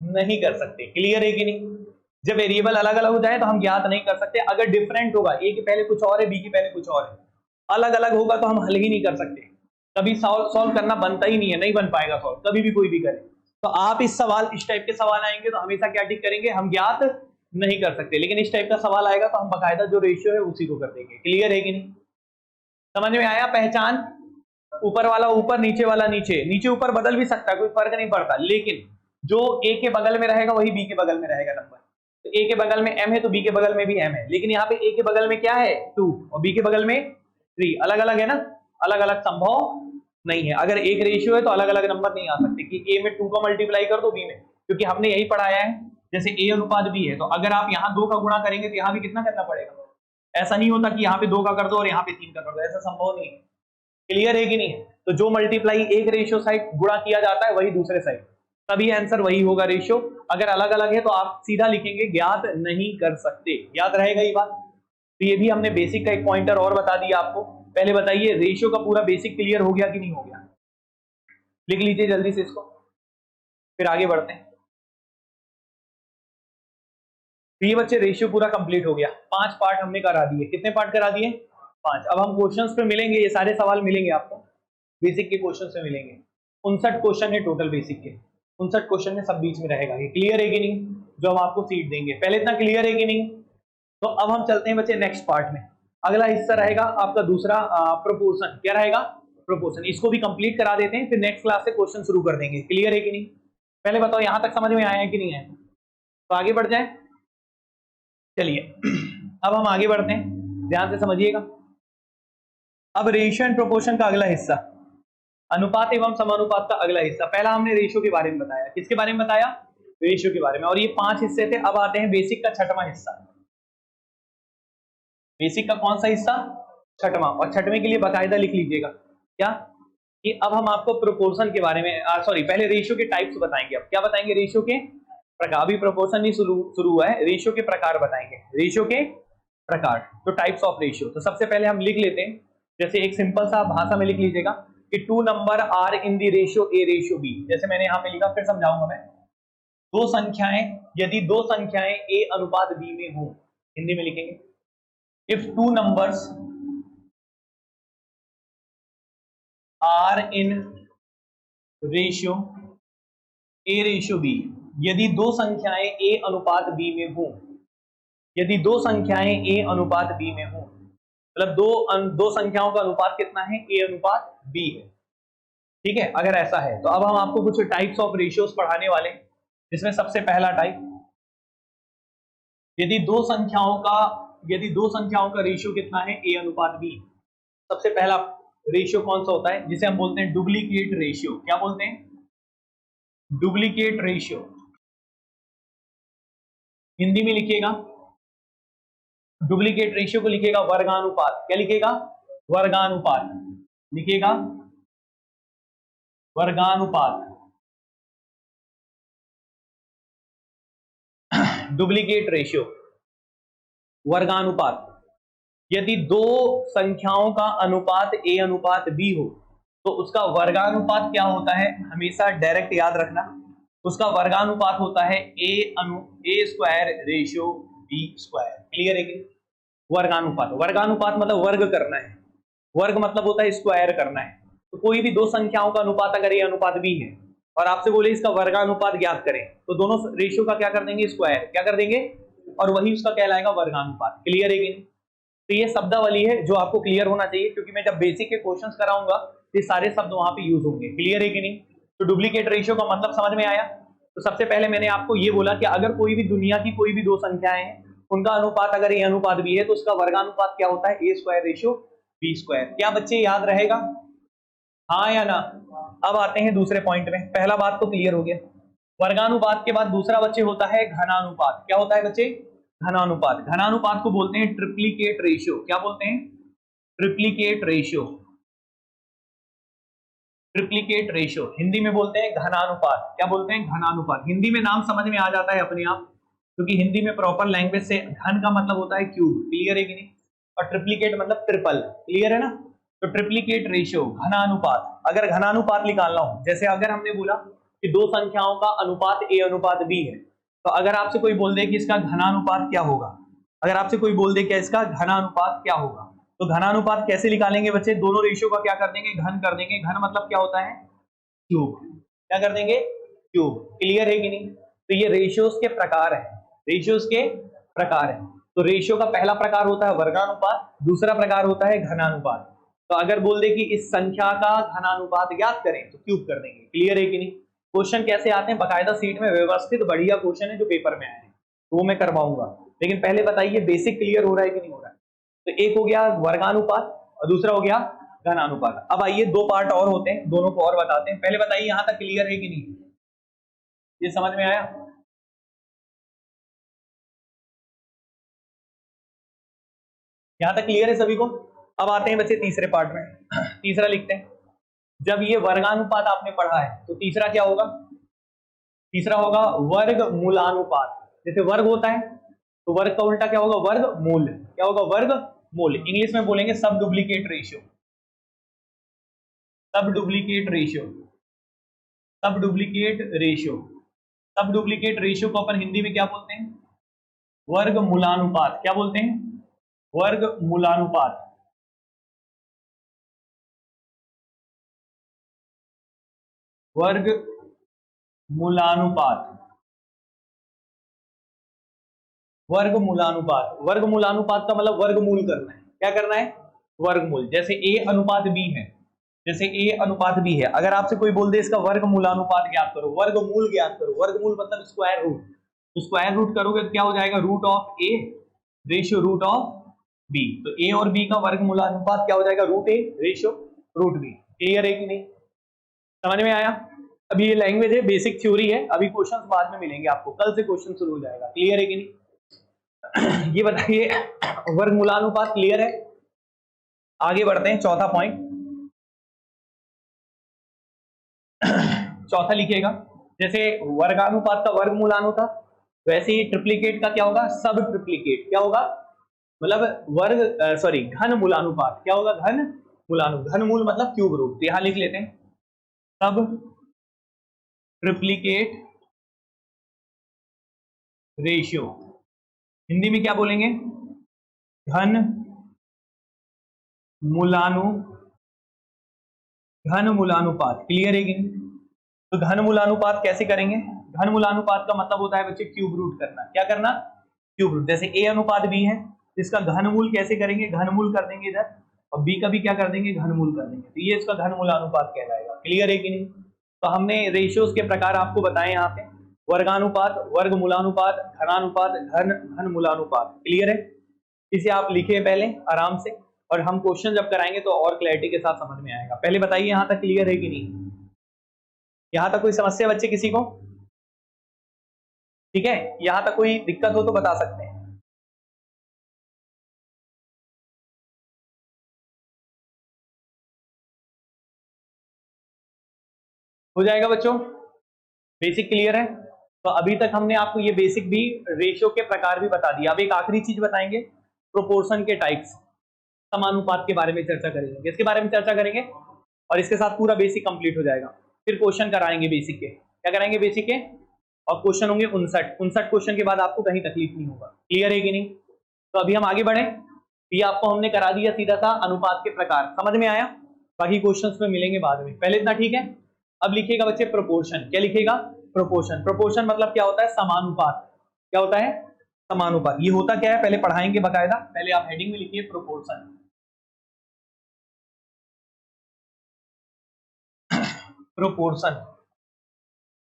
नहीं कर सकते। क्लियर है कि नहीं, जब वेरिएबल अलग अलग हो जाए तो हम ज्ञात नहीं कर सकते। अगर डिफरेंट होगा, ए के पहले कुछ और है, बी के पहले कुछ और है, अलग अलग होगा तो हम हल ही नहीं कर सकते, कभी सॉल्व करना बनता ही नहीं है, नहीं बन पाएगा सॉल्व, कभी भी कोई भी करे। तो आप इस टाइप के सवाल आएंगे तो हमेशा क्या टिक करेंगे, हम ज्ञात नहीं कर सकते। लेकिन इस टाइप का सवाल आएगा तो हम बकायदा जो रेशियो है उसी को कर देंगे। क्लियर है कि नहीं, समझ में आया। पहचान, ऊपर वाला ऊपर, नीचे वाला नीचे, नीचे ऊपर बदल भी सकता है, कोई फर्क नहीं पड़ता, लेकिन जो ए के बगल में रहेगा वही बी के बगल में रहेगा नंबर। तो ए के बगल में एम है तो बी के बगल में भी एम है, लेकिन यहाँ पे ए के बगल में क्या है, 2, और बी के बगल में 3। अलग अलग है ना, अलग अलग संभव नहीं है। अगर एक रेशियो है तो अलग अलग नंबर नहीं आ सकते कि ए में 2 का मल्टीप्लाई कर दो बी में, क्योंकि हमने यही पढ़ाया है। जैसे ए अनुपात बी है तो अगर आप यहाँ 2 का गुणा करेंगे तो यहाँ भी कितना करना पड़ेगा। ऐसा नहीं होता कि यहाँ पे 2 का कर दो और यहाँ पे 3 का कर दो, ऐसा संभव नहीं है। क्लियर है कि नहीं। तो जो मल्टीप्लाई एक रेशियो साइड गुणा किया जाता है वही दूसरे साइड, तभी आंसर वही होगा रेशियो। अगर अलग अलग है तो आप सीधा लिखेंगे ज्ञात नहीं कर सकते, याद रहेगा ये बात। तो ये भी हमने बेसिक का एक पॉइंटर और बता दिया आपको। पहले बताइए रेशियो का पूरा बेसिक क्लियर हो गया कि नहीं हो गया, लिख लीजिए जल्दी से इसको, फिर आगे बढ़ते हैं। तो ये बच्चे रेशियो पूरा कंप्लीट हो गया, 5 पार्ट हमने करा दिए। कितने पार्ट करा दिए, 5। अब हम क्वेश्चंस पे मिलेंगे, ये सारे सवाल मिलेंगे आपको बेसिक के क्वेश्चन से मिलेंगे। 59 क्वेश्चन है टोटल बेसिक के, 59 क्वेश्चन में सब बीच में रहेगा। ये क्लियर है कि नहीं, जो हम आपको सीट देंगे। पहले इतना क्लियर है कि नहीं। तो अब हम चलते हैं बच्चे नेक्स्ट पार्ट में। अगला हिस्सा रहेगा आपका दूसरा, प्रोपोर्शन। क्या रहेगा, प्रोपोर्शन। इसको भी कंप्लीट करा देते हैं, फिर नेक्स्ट क्लास से क्वेश्चन शुरू कर देंगे। क्लियर है कि नहीं, पहले बताओ यहां तक समझ में आया है कि नहीं है, तो आगे बढ़ जाए। चलिए अब हम आगे बढ़ते हैं, ध्यान से समझिएगा। अब रेशियो एंड प्रोपोर्शन का अगला हिस्सा, अनुपात एवं समानुपात का अगला हिस्सा। पहला हमने रेशियो के बारे में बताया, किसके बारे में बताया, रेशियो के बारे में। और ये 5 हिस्से थे। अब आते हैं बेसिक का 6वां हिस्सा। बेसिक का कौन सा हिस्सा, 6वां। और 6वें के लिए बाकायदा लिख लीजिएगा क्या, कि अब हम आपको प्रोपोर्शन के बारे में, सॉरी पहले रेशियो के टाइप्स बताएंगे। अब क्या बताएंगे, रेशियो के प्रकार। अभी प्रोपोर्शन नहीं शुरू हुआ है, रेशियो के प्रकार बताएंगे, रेशियो के प्रकार, तो टाइप्स ऑफ रेशियो। तो सबसे पहले हम लिख लेते हैं, जैसे एक सिंपल सा भाषा में लिख लीजिएगा कि 2 number are in the ratio A ratio B. जैसे मैंने यहाँ पे लिखा, फिर समझाऊंगा मैं। 2 संख्याएं, यदि 2 संख्याएं ए अनुपात बी में हो, हिंदी में लिखेंगे, if 2 numbers are in ratio a ratio b, यदि 2 संख्याएं a अनुपात b में हो, यदि 2 संख्याएं a अनुपात b में हो, मतलब दो संख्याओं का अनुपात कितना है, a अनुपात b है। ठीक है, अगर ऐसा है तो अब हम आपको कुछ टाइप्स ऑफ रेशियोज पढ़ाने वाले हैं, जिसमें सबसे पहला टाइप, यदि दो संख्याओं का रेशियो कितना है, a अनुपात b। सबसे पहला रेशियो कौन सा होता है, जिसे हम बोलते हैं डुप्लीकेट रेशियो। क्या बोलते हैं? Duplicate ratio. हिंदी में लिखिएगा डुप्लीकेट रेशियो को लिखिएगा वर्गानुपात। क्या लिखिएगा? वर्गानुपात लिखिएगा, वर्गानुपात। Duplicate ratio, वर्गानुपात। यदि दो संख्याओं का अनुपात ए अनुपात बी हो तो उसका वर्गानुपात क्या होता है? हमेशा डायरेक्ट याद रखना, उसका वर्गानुपात होता है A square ratio B square. Clear है कि? वर्गानुपात, वर्गानुपात मतलब वर्ग करना है, वर्ग मतलब होता है स्क्वायर करना है। तो कोई भी दो संख्याओं का अनुपात अगर ए अनुपात बी है और आपसे बोले इसका वर्गानुपात ज्ञात करें, तो दोनों रेशियो का क्या कर देंगे? स्क्वायर। क्या कर देंगे? और वही उसका कहलाएगा वर्गानुपात। क्लियर है कि नहीं? तो ये शब्दावली है जो आपको क्लियर होना चाहिए, क्योंकि मैं जब बेसिक के क्वेश्चंस कराऊंगा तो ये सारे शब्द वहां पे यूज होंगे। क्लियर है कि नहीं? तो डुप्लीकेट रेशियो का मतलब समझ में आया। तो सबसे पहले मैंने आपको ये बोला कि अगर कोई भी दुनिया की कोई भी दो संख्याएं हैं, उनका अनुपात अगर ए अनुपात बी है तो उसका वर्गानुपात क्या होता है? A square ratio B square. क्या बच्चे याद रहेगा? हाँ या ना? अब आते हैं दूसरे पॉइंट में। पहला बात तो क्लियर हो गया, वर्गानुपात के बाद दूसरा बच्चे होता है घनानुपात। क्या होता है बच्चे? घनानुपात। घनानुपात को बोलते हैं ट्रिप्लीकेट रेशियो। क्या बोलते हैं? Triplicate ratio. Triplicate ratio Hindi में बोलते हैं घनानुपात। क्या बोलते हैं? घनानुपात। हिंदी में नाम समझ में आ जाता है अपने आप, क्योंकि हिंदी में प्रॉपर लैंग्वेज से घन का मतलब होता है क्यूब। क्लियर है कि नहीं? और ट्रिप्लीकेट मतलब ट्रिपल। क्लियर है ना? तो ट्रिप्लीकेट रेशियो, घनानुपात। अगर घनानुपात निकालना हो, जैसे अगर हमने बोला कि दो संख्याओं का अनुपात ए अनुपात बी है, तो अगर आपसे कोई बोल दे कि इसका घनानुपात क्या होगा, अगर आपसे कोई बोल दे कि इसका घनानुपात क्या होगा, तो घनानुपात कैसे निकालेंगे बच्चे? दोनों रेशियो का क्या कर देंगे? घन कर देंगे। घन मतलब क्या होता है? क्यूब। क्या कर देंगे? क्यूब। क्लियर है कि नहीं? तो ये रेशियोज के प्रकार है, रेशियोज के प्रकार है। तो रेशियो का पहला प्रकार होता है वर्गानुपात, दूसरा प्रकार होता है घनानुपात। तो अगर बोल दे कि इस संख्या का घनानुपात ज्ञात करें तो क्यूब कर देंगे। क्लियर है कि नहीं? क्वेश्चन कैसे आते हैं बकायदा सीट में, व्यवस्थित बढ़िया क्वेश्चन है जो पेपर में आए हैं, तो वो मैं करवाऊंगा। लेकिन पहले बताइए बेसिक क्लियर हो रहा है कि नहीं हो रहा है? तो एक हो गया वर्गानुपात और दूसरा हो गया घनानुपात। अब आइए दो पार्ट और होते हैं, दोनों को और बताते हैं। पहले बताइए यहां तक क्लियर है कि नहीं? ये समझ में आया? यहां तक क्लियर है सभी को? अब आते हैं बच्चे तीसरे पार्ट में। तीसरा लिखते हैं। जब ये वर्गानुपात आपने पढ़ा है तो तीसरा क्या होगा? तीसरा होगा वर्ग मूलानुपात। जैसे वर्ग होता है तो वर्ग का उल्टा क्या होगा? वर्ग मूल। क्या होगा? वर्ग मूल। इंग्लिश में बोलेंगे सब डुप्लीकेट रेशियो। सब डुप्लीकेट रेशियो, सब डुप्लीकेट रेशियो। सब डुप्लीकेट रेशियो को अपन हिंदी में क्या बोलते हैं? वर्ग मूलानुपात। क्या बोलते हैं? वर्ग मूलानुपात। वर्ग मूलानुपात। वर्ग मूलानुपात। वर्ग मूलानुपात का मतलब वर्गमूल करना है। क्या करना है? वर्गमूल। जैसे ए अनुपात बी है, जैसे ए अनुपात बी है, अगर आपसे कोई बोल दे इसका वर्ग मूलानुपात ज्ञात करो, वर्गमूल ज्ञात करो। वर्गमूल मतलब स्क्वायर रूट। तो स्क्वायर रूट करोगे तो क्या हो जाएगा? Root of A ratio root of B. तो ए और बी का वर्ग मूलानुपात क्या हो जाएगा? Root A ratio root B. Clear है कि नहीं? समझ में आया? अभी ये लैंग्वेज है, बेसिक थ्योरी है, अभी क्वेश्चंस बाद में मिलेंगे आपको, कल से क्वेश्चन शुरू हो जाएगा। क्लियर है कि नहीं? ये बताइए वर्गमूलानुपात क्लियर है? आगे बढ़ते हैं, चौथा पॉइंट। चौथा लिखिएगा, जैसे वर्गानुपात का वर्गमूलानु था, वैसे ही ट्रिप्लीकेट का क्या होगा? सब ट्रिप्लीकेट। क्या होगा? मतलब वर्ग सॉरी घन मूलानुपात। क्या होगा? घन मूलानु। घन मूल मतलब क्यूब रूट। तो यहां लिख लेते हैं सब ट्रिप्लीकेट रेशियो। हिंदी में क्या बोलेंगे? घन मूलानु, घन मूलानुपात। क्लियर है कि नहीं? तो घन मूलानुपात कैसे करेंगे? घन मूलानुपात का मतलब होता है बच्चे क्यूब रूट करना। क्या करना? Cube root. जैसे ए अनुपात बी है, इसका घनमूल कैसे करेंगे? घनमूल कर देंगे इधर, और बी का भी क्या कर देंगे? घनमूल कर देंगे। तो ये इसका घन मूलानुपात कहलाएगा। क्लियर है कि नहीं? तो हमने रेशियोज के प्रकार आपको बताए यहाँ पे, वर्गानुपात, वर्ग मूलानुपात, घनानुपात, घन मूलानुपात। क्लियर है? इसे आप लिखे पहले आराम से, और हम क्वेश्चन जब कराएंगे तो और क्लैरिटी के साथ समझ में आएगा। पहले बताइए यहां तक क्लियर है कि नहीं? यहां तक कोई समस्या बच्चे किसी को? ठीक है, यहां तक कोई दिक्कत हो तो बता सकते हैं। हो जाएगा बच्चों? बेसिक क्लियर है? तो अभी तक हमने आपको ये बेसिक भी, रेशियो के प्रकार भी बता दिया। अब एक आखिरी चीज बताएंगे, प्रोपोर्शन के टाइप्स, समानुपात के बारे में चर्चा करेंगे। इसके बारे में चर्चा करेंगे और इसके साथ पूरा बेसिक कंप्लीट हो जाएगा। फिर क्वेश्चन कराएंगे बेसिक के। क्या कराएंगे? बेसिक के। और क्वेश्चन होंगे 59 क्वेश्चन के बाद आपको कहीं तकलीफ नहीं होगा। क्लियर है कि नहीं? तो अभी हम आगे बढ़े। ये आपको हमने करा दिया सीधा सा अनुपात के प्रकार, समझ में आया? बाकी क्वेश्चंस में मिलेंगे बाद में, पहले इतना ठीक है। अब लिखिएगा बच्चे प्रोपोर्शन। क्या लिखिएगा? प्रोपोर्शन। प्रोपोर्शन मतलब क्या होता है? समानुपात। क्या होता है? समानुपात। ये होता क्या है पहले पढ़ाएंगे बकायदा, पहले आप हेडिंग में लिखिए प्रोपोर्शन। प्रोपोर्शन,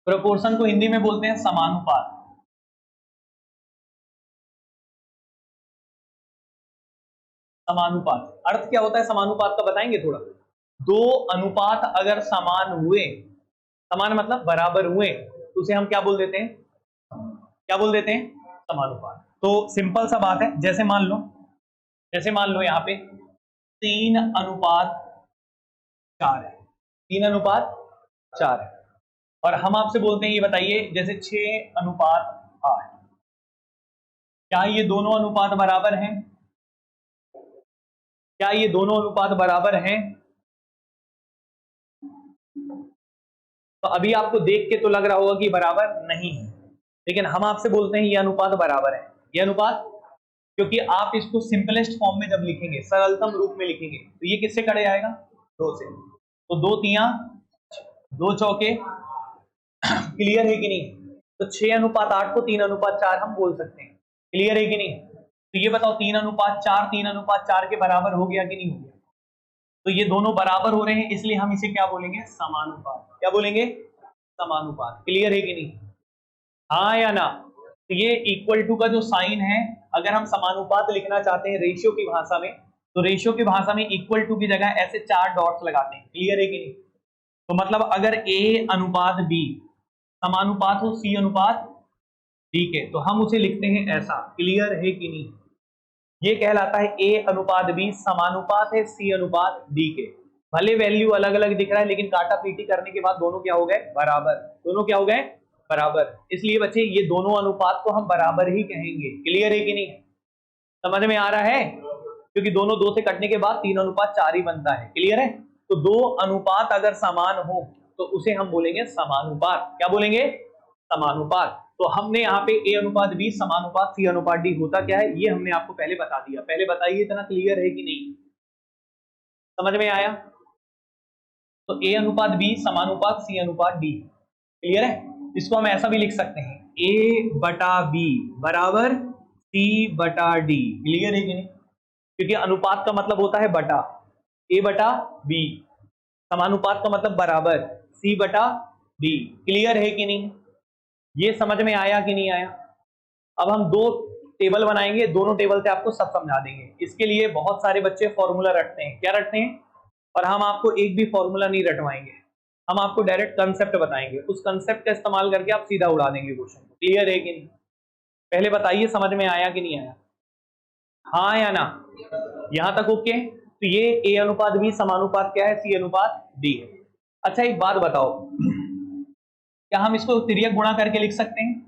प्रोपोर्शन को हिंदी में बोलते हैं समानुपात। समानुपात अर्थ क्या होता है समानुपात का बताएंगे थोड़ा। दो अनुपात अगर समान हुए, समान मतलब बराबर हुए, तो उसे हम क्या बोल देते हैं? क्या बोल देते हैं? समानुपात। तो सिंपल सा बात है, जैसे मान लो यहाँ पे 3:4 है, 3:4 है, और हम आपसे बोलते हैं ये बताइए जैसे 6:8, क्या ये दोनों अनुपात बराबर हैं? क्या ये दोनों अनुपात बराबर हैं? तो अभी आपको देख के तो लग रहा होगा कि बराबर नहीं है, लेकिन हम आपसे बोलते हैं ये अनुपात बराबर है। ये अनुपात, क्योंकि आप इसको सिंपलेस्ट फॉर्म में जब लिखेंगे, सरलतम रूप में लिखेंगे, तो ये किससे कट जाएगा? 2 से। तो 2 तिया 2 चौके, क्लियर है कि नहीं? तो 6:8 को 3:4 हम बोल सकते हैं। क्लियर है कि नहीं? तो ये बताओ 3:4 3:4 के बराबर हो गया कि नहीं हो गया? तो ये दोनों बराबर हो रहे हैं, इसलिए हम इसे क्या बोलेंगे? समानुपात। क्या बोलेंगे? समानुपात। क्लियर है कि नहीं? हाँ या ना? तो ये इक्वल टू का जो साइन है, अगर हम समानुपात लिखना चाहते हैं रेशियो की भाषा में, तो रेशियो की भाषा में इक्वल टू की जगह ऐसे 4 डॉट्स लगाते हैं। क्लियर है कि नहीं? तो मतलब अगर A अनुपात B समानुपात हो C अनुपात D के, तो हम उसे लिखते हैं ऐसा। क्लियर है कि नहीं? ये कहलाता है A अनुपात B समानुपात है C अनुपात D के। भले वैल्यू अलग अलग दिख रहा है, लेकिन काटा पीटी करने के बाद दोनों क्या हो गए? बराबर। दोनों क्या हो गए? बराबर। इसलिए बच्चे ये दोनों अनुपात को हम बराबर ही कहेंगे। क्लियर है कि नहीं? समझ में आ रहा है? क्योंकि दोनों 2 से कटने के बाद 3:4 ही बनता है। क्लियर है? तो दो अनुपात अगर समान हो तो उसे हम बोलेंगे समानुपात। क्या बोलेंगे? समानुपात। तो हमने यहाँ पे A अनुपात B समानुपात C अनुपात D होता क्या है ये हमने आपको पहले बता दिया। पहले बताइए इतना क्लियर है कि नहीं? समझ में आया? तो A अनुपात B समानुपात C अनुपात D। क्लियर है? इसको हम ऐसा भी लिख सकते हैं A/B बराबर C/D। क्लियर है कि नहीं? क्योंकि अनुपात का मतलब होता है बटा, A/B, समानुपात का मतलब बराबर, C/D। क्लियर है कि नहीं? ये समझ में आया कि नहीं आया? अब हम 2 टेबल बनाएंगे, दोनों टेबल से आपको सब समझा देंगे। इसके लिए बहुत सारे बच्चे फॉर्मूला रटते हैं। क्या रटते हैं? और हम आपको एक भी फॉर्मूला नहीं रटवाएंगे, हम आपको डायरेक्ट कंसेप्ट बताएंगे। उस कंसेप्ट का इस्तेमाल करके आप सीधा उड़ा देंगे क्वेश्चन को। क्लियर है कि नहीं? पहले बताइए समझ में आया कि नहीं आया? हाँ या ना? यहां तक ओके? तो ये A अनुपात B समानुपात क्या है? C अनुपात D है। अच्छा एक बात बताओ, क्या हम इसको तिर्यक गुणा करके लिख सकते हैं?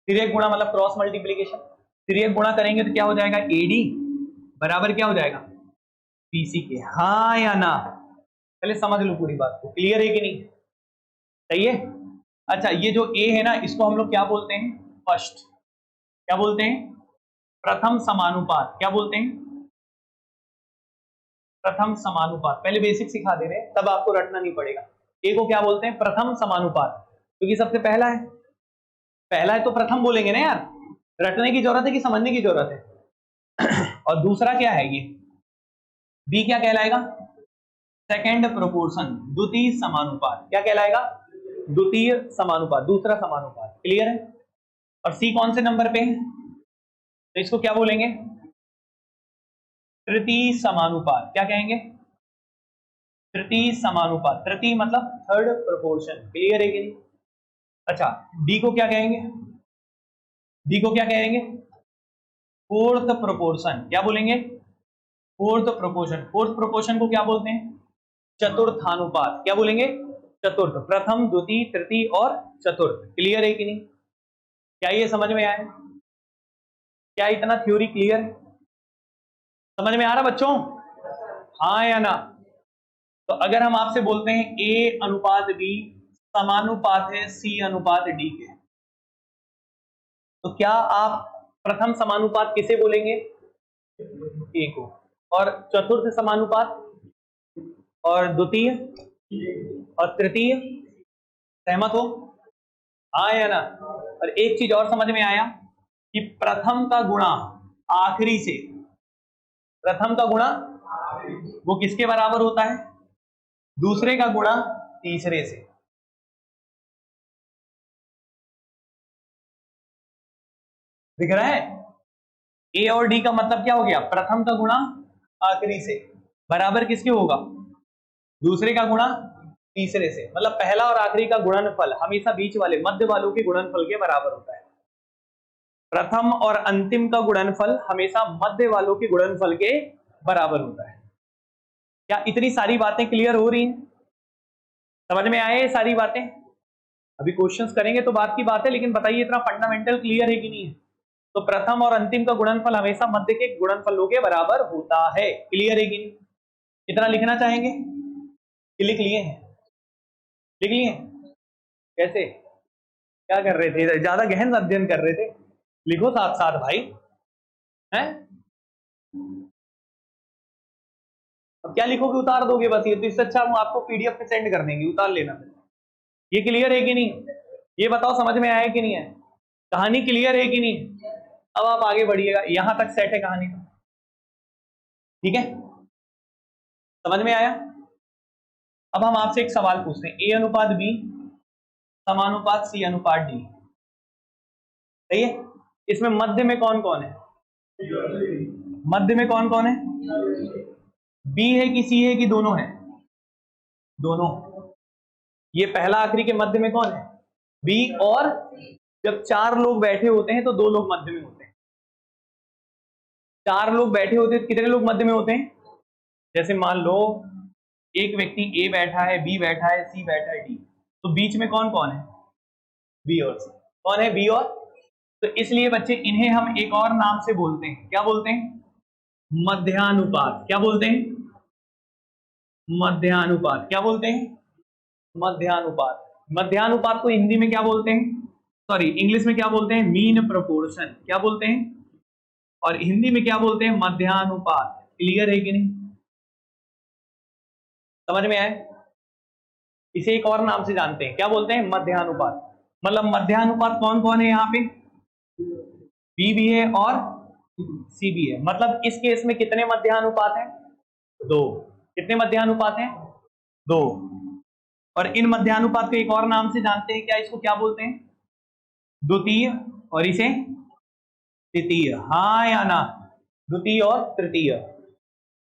तिर्यक गुणा मतलब क्रॉस मल्टीप्लीकेशन। तिर्यक गुणा करेंगे तो क्या हो जाएगा? AD बराबर क्या हो जाएगा? BC के। हाँ या ना? पहले समझ लो पूरी बात को। क्लियर है कि नहीं? सही है? अच्छा ये जो A है ना, इसको हम लोग क्या बोलते हैं? फर्स्ट। क्या बोलते हैं? प्रथम समानुपात। क्या बोलते हैं? प्रथम समानुपात। पहले बेसिक सिखा दे रहे हैं, तब आपको रटना नहीं पड़ेगा। ए को क्या बोलते हैं? प्रथम समानुपात, क्योंकि सबसे पहला है। पहला है तो प्रथम बोलेंगे ना यार। रटने की जरूरत है कि समझने की जरूरत है? और दूसरा क्या है ये? बी क्या कहलाएगा? सेकेंड प्रोपोर्शन, द्वितीय समानुपात। क्या कहलाएगा? द्वितीय समानुपात, दूसरा समानुपात। क्लियर है? और सी कौन से नंबर पे है? तो इसको क्या बोलेंगे? तृतीय समानुपात, क्या कहेंगे? तृतीय समानुपात। तृतीय मतलब थर्ड प्रोपोर्शन, क्लियर है कि नहीं? अच्छा, डी को क्या कहेंगे? डी को क्या कहेंगे? Fourth proportion. क्या बोलेंगे? Fourth proportion. फोर्थ प्रोपोर्शन को क्या बोलते हैं? चतुर्थानुपात। क्या बोलेंगे? चतुर्थ। प्रथम, द्वितीय, तृतीय और चतुर्थ। क्लियर है कि नहीं? क्या ये समझ में आया? क्या इतना थ्योरी क्लियर है? समझ में आ रहा बच्चों? हाँ या ना? तो अगर हम आपसे बोलते हैं ए अनुपात बी समानुपात है सी अनुपात डी के, तो क्या आप प्रथम समानुपात किसे बोलेंगे? ए को। और चतुर्थ समानुपात और द्वितीय और तृतीय? सहमत हो? हाँ या ना? और एक चीज और समझ में आया कि प्रथम का गुणा आखिरी से, प्रथम का गुणा वो किसके बराबर होता है? दूसरे का गुणा तीसरे से। दिख रहा है? ए और डी का मतलब क्या हो गया? प्रथम का गुणा आखिरी से बराबर किसके होगा? दूसरे का गुणा तीसरे से। मतलब पहला और आखिरी का गुणनफल हमेशा बीच वाले मध्य वालों के गुणनफल के बराबर होता है। प्रथम और अंतिम का गुणनफल हमेशा मध्य वालों के गुणनफल के बराबर होता है। क्या इतनी सारी बातें क्लियर हो रही हैं? समझ में आए ये सारी बातें? अभी क्वेश्चंस करेंगे तो बात की बात है, लेकिन बताइए इतना फंडामेंटल क्लियर है कि नहीं है? तो प्रथम और अंतिम का गुणनफल हमेशा मध्य के गुणनफलों के बराबर होता है। क्लियर है कि नहीं? कितना लिखना चाहेंगे? लिख लिए हैं? लिख लिए? कैसे? क्या कर रहे थे? ज्यादा गहन अध्ययन कर रहे थे? लिखो साथ साथ भाई। हैं? अब क्या लिखोगे? उतार दोगे बस। ये तो इससे अच्छा हम आपको पीडीएफ पे सेंड कर देंगे, उतार लेना। ये क्लियर है कि नहीं? ये बताओ समझ में आया कि नहीं है? कहानी क्लियर है कि नहीं? अब आप आगे बढ़िएगा। यहां तक सेट है कहानी का? ठीक है, समझ में आया? अब हम आपसे एक सवाल पूछते हैं, ए अनुपात बी समानुपात सी अनुपात डी, सही है? इसमें मध्य में कौन कौन है? मध्य में कौन कौन है? बी है कि सी है कि दोनों है? दोनों। ये पहला आखिरी के मध्य में कौन है? बी। और जब चार लोग बैठे होते हैं तो दो लोग मध्य में होते हैं। चार लोग बैठे होते हैं, कितने लोग मध्य में होते हैं? जैसे मान लो एक व्यक्ति ए बैठा है, बी बैठा है, सी बैठा है, डी, तो बीच में कौन कौन है? बी और सी। कौन है? बी और। तो इसलिए बच्चे इन्हें हम एक और नाम से बोलते हैं। क्या बोलते हैं? मध्यानुपात। क्या बोलते हैं? मध्यानुपात। क्या बोलते हैं? मध्यानुपात। मध्यानुपात को हिंदी में क्या बोलते हैं? सॉरी, इंग्लिश में क्या बोलते हैं? Mean proportion. क्या बोलते हैं? और हिंदी में क्या बोलते हैं? मध्यानुपात। क्लियर है कि नहीं? समझ में आए? इसे एक और नाम से जानते हैं, क्या बोलते हैं? मध्यानुपात। मतलब मध्यानुपात कौन कौन है यहाँ पे? बी भी है और सी भी है। मतलब इस केस में कितने मध्यानुपात हैं? दो। कितने मध्यानुपात हैं? दो। और इन मध्यानुपात को एक और नाम से जानते हैं, क्या? इसको क्या बोलते हैं? द्वितीय और इसे तृतीय। हाँ या ना? द्वितीय और तृतीय।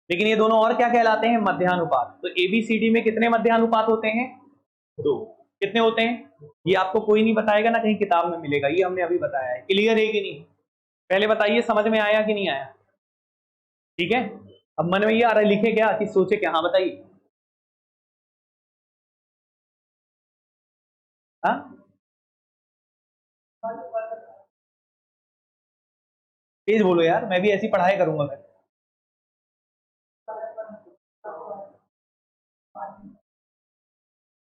लेकिन ये दोनों और क्या कहलाते हैं? मध्यानुपात। तो एबीसीडी में कितने मध्यानुपात होते हैं? दो। कितने होते हैं? ये आपको कोई नहीं बताएगा ना, कहीं किताब में मिलेगा, ये हमने अभी बताया है। क्लियर है कि नहीं? पहले बताइए समझ में आया कि नहीं आया? ठीक है, अब मन में ये आ रहा है लिखे क्या कि सोचे क्या? हाँ बताइए। हाँ, तेज बोलो यार, मैं भी ऐसी पढ़ाई करूंगा मैं।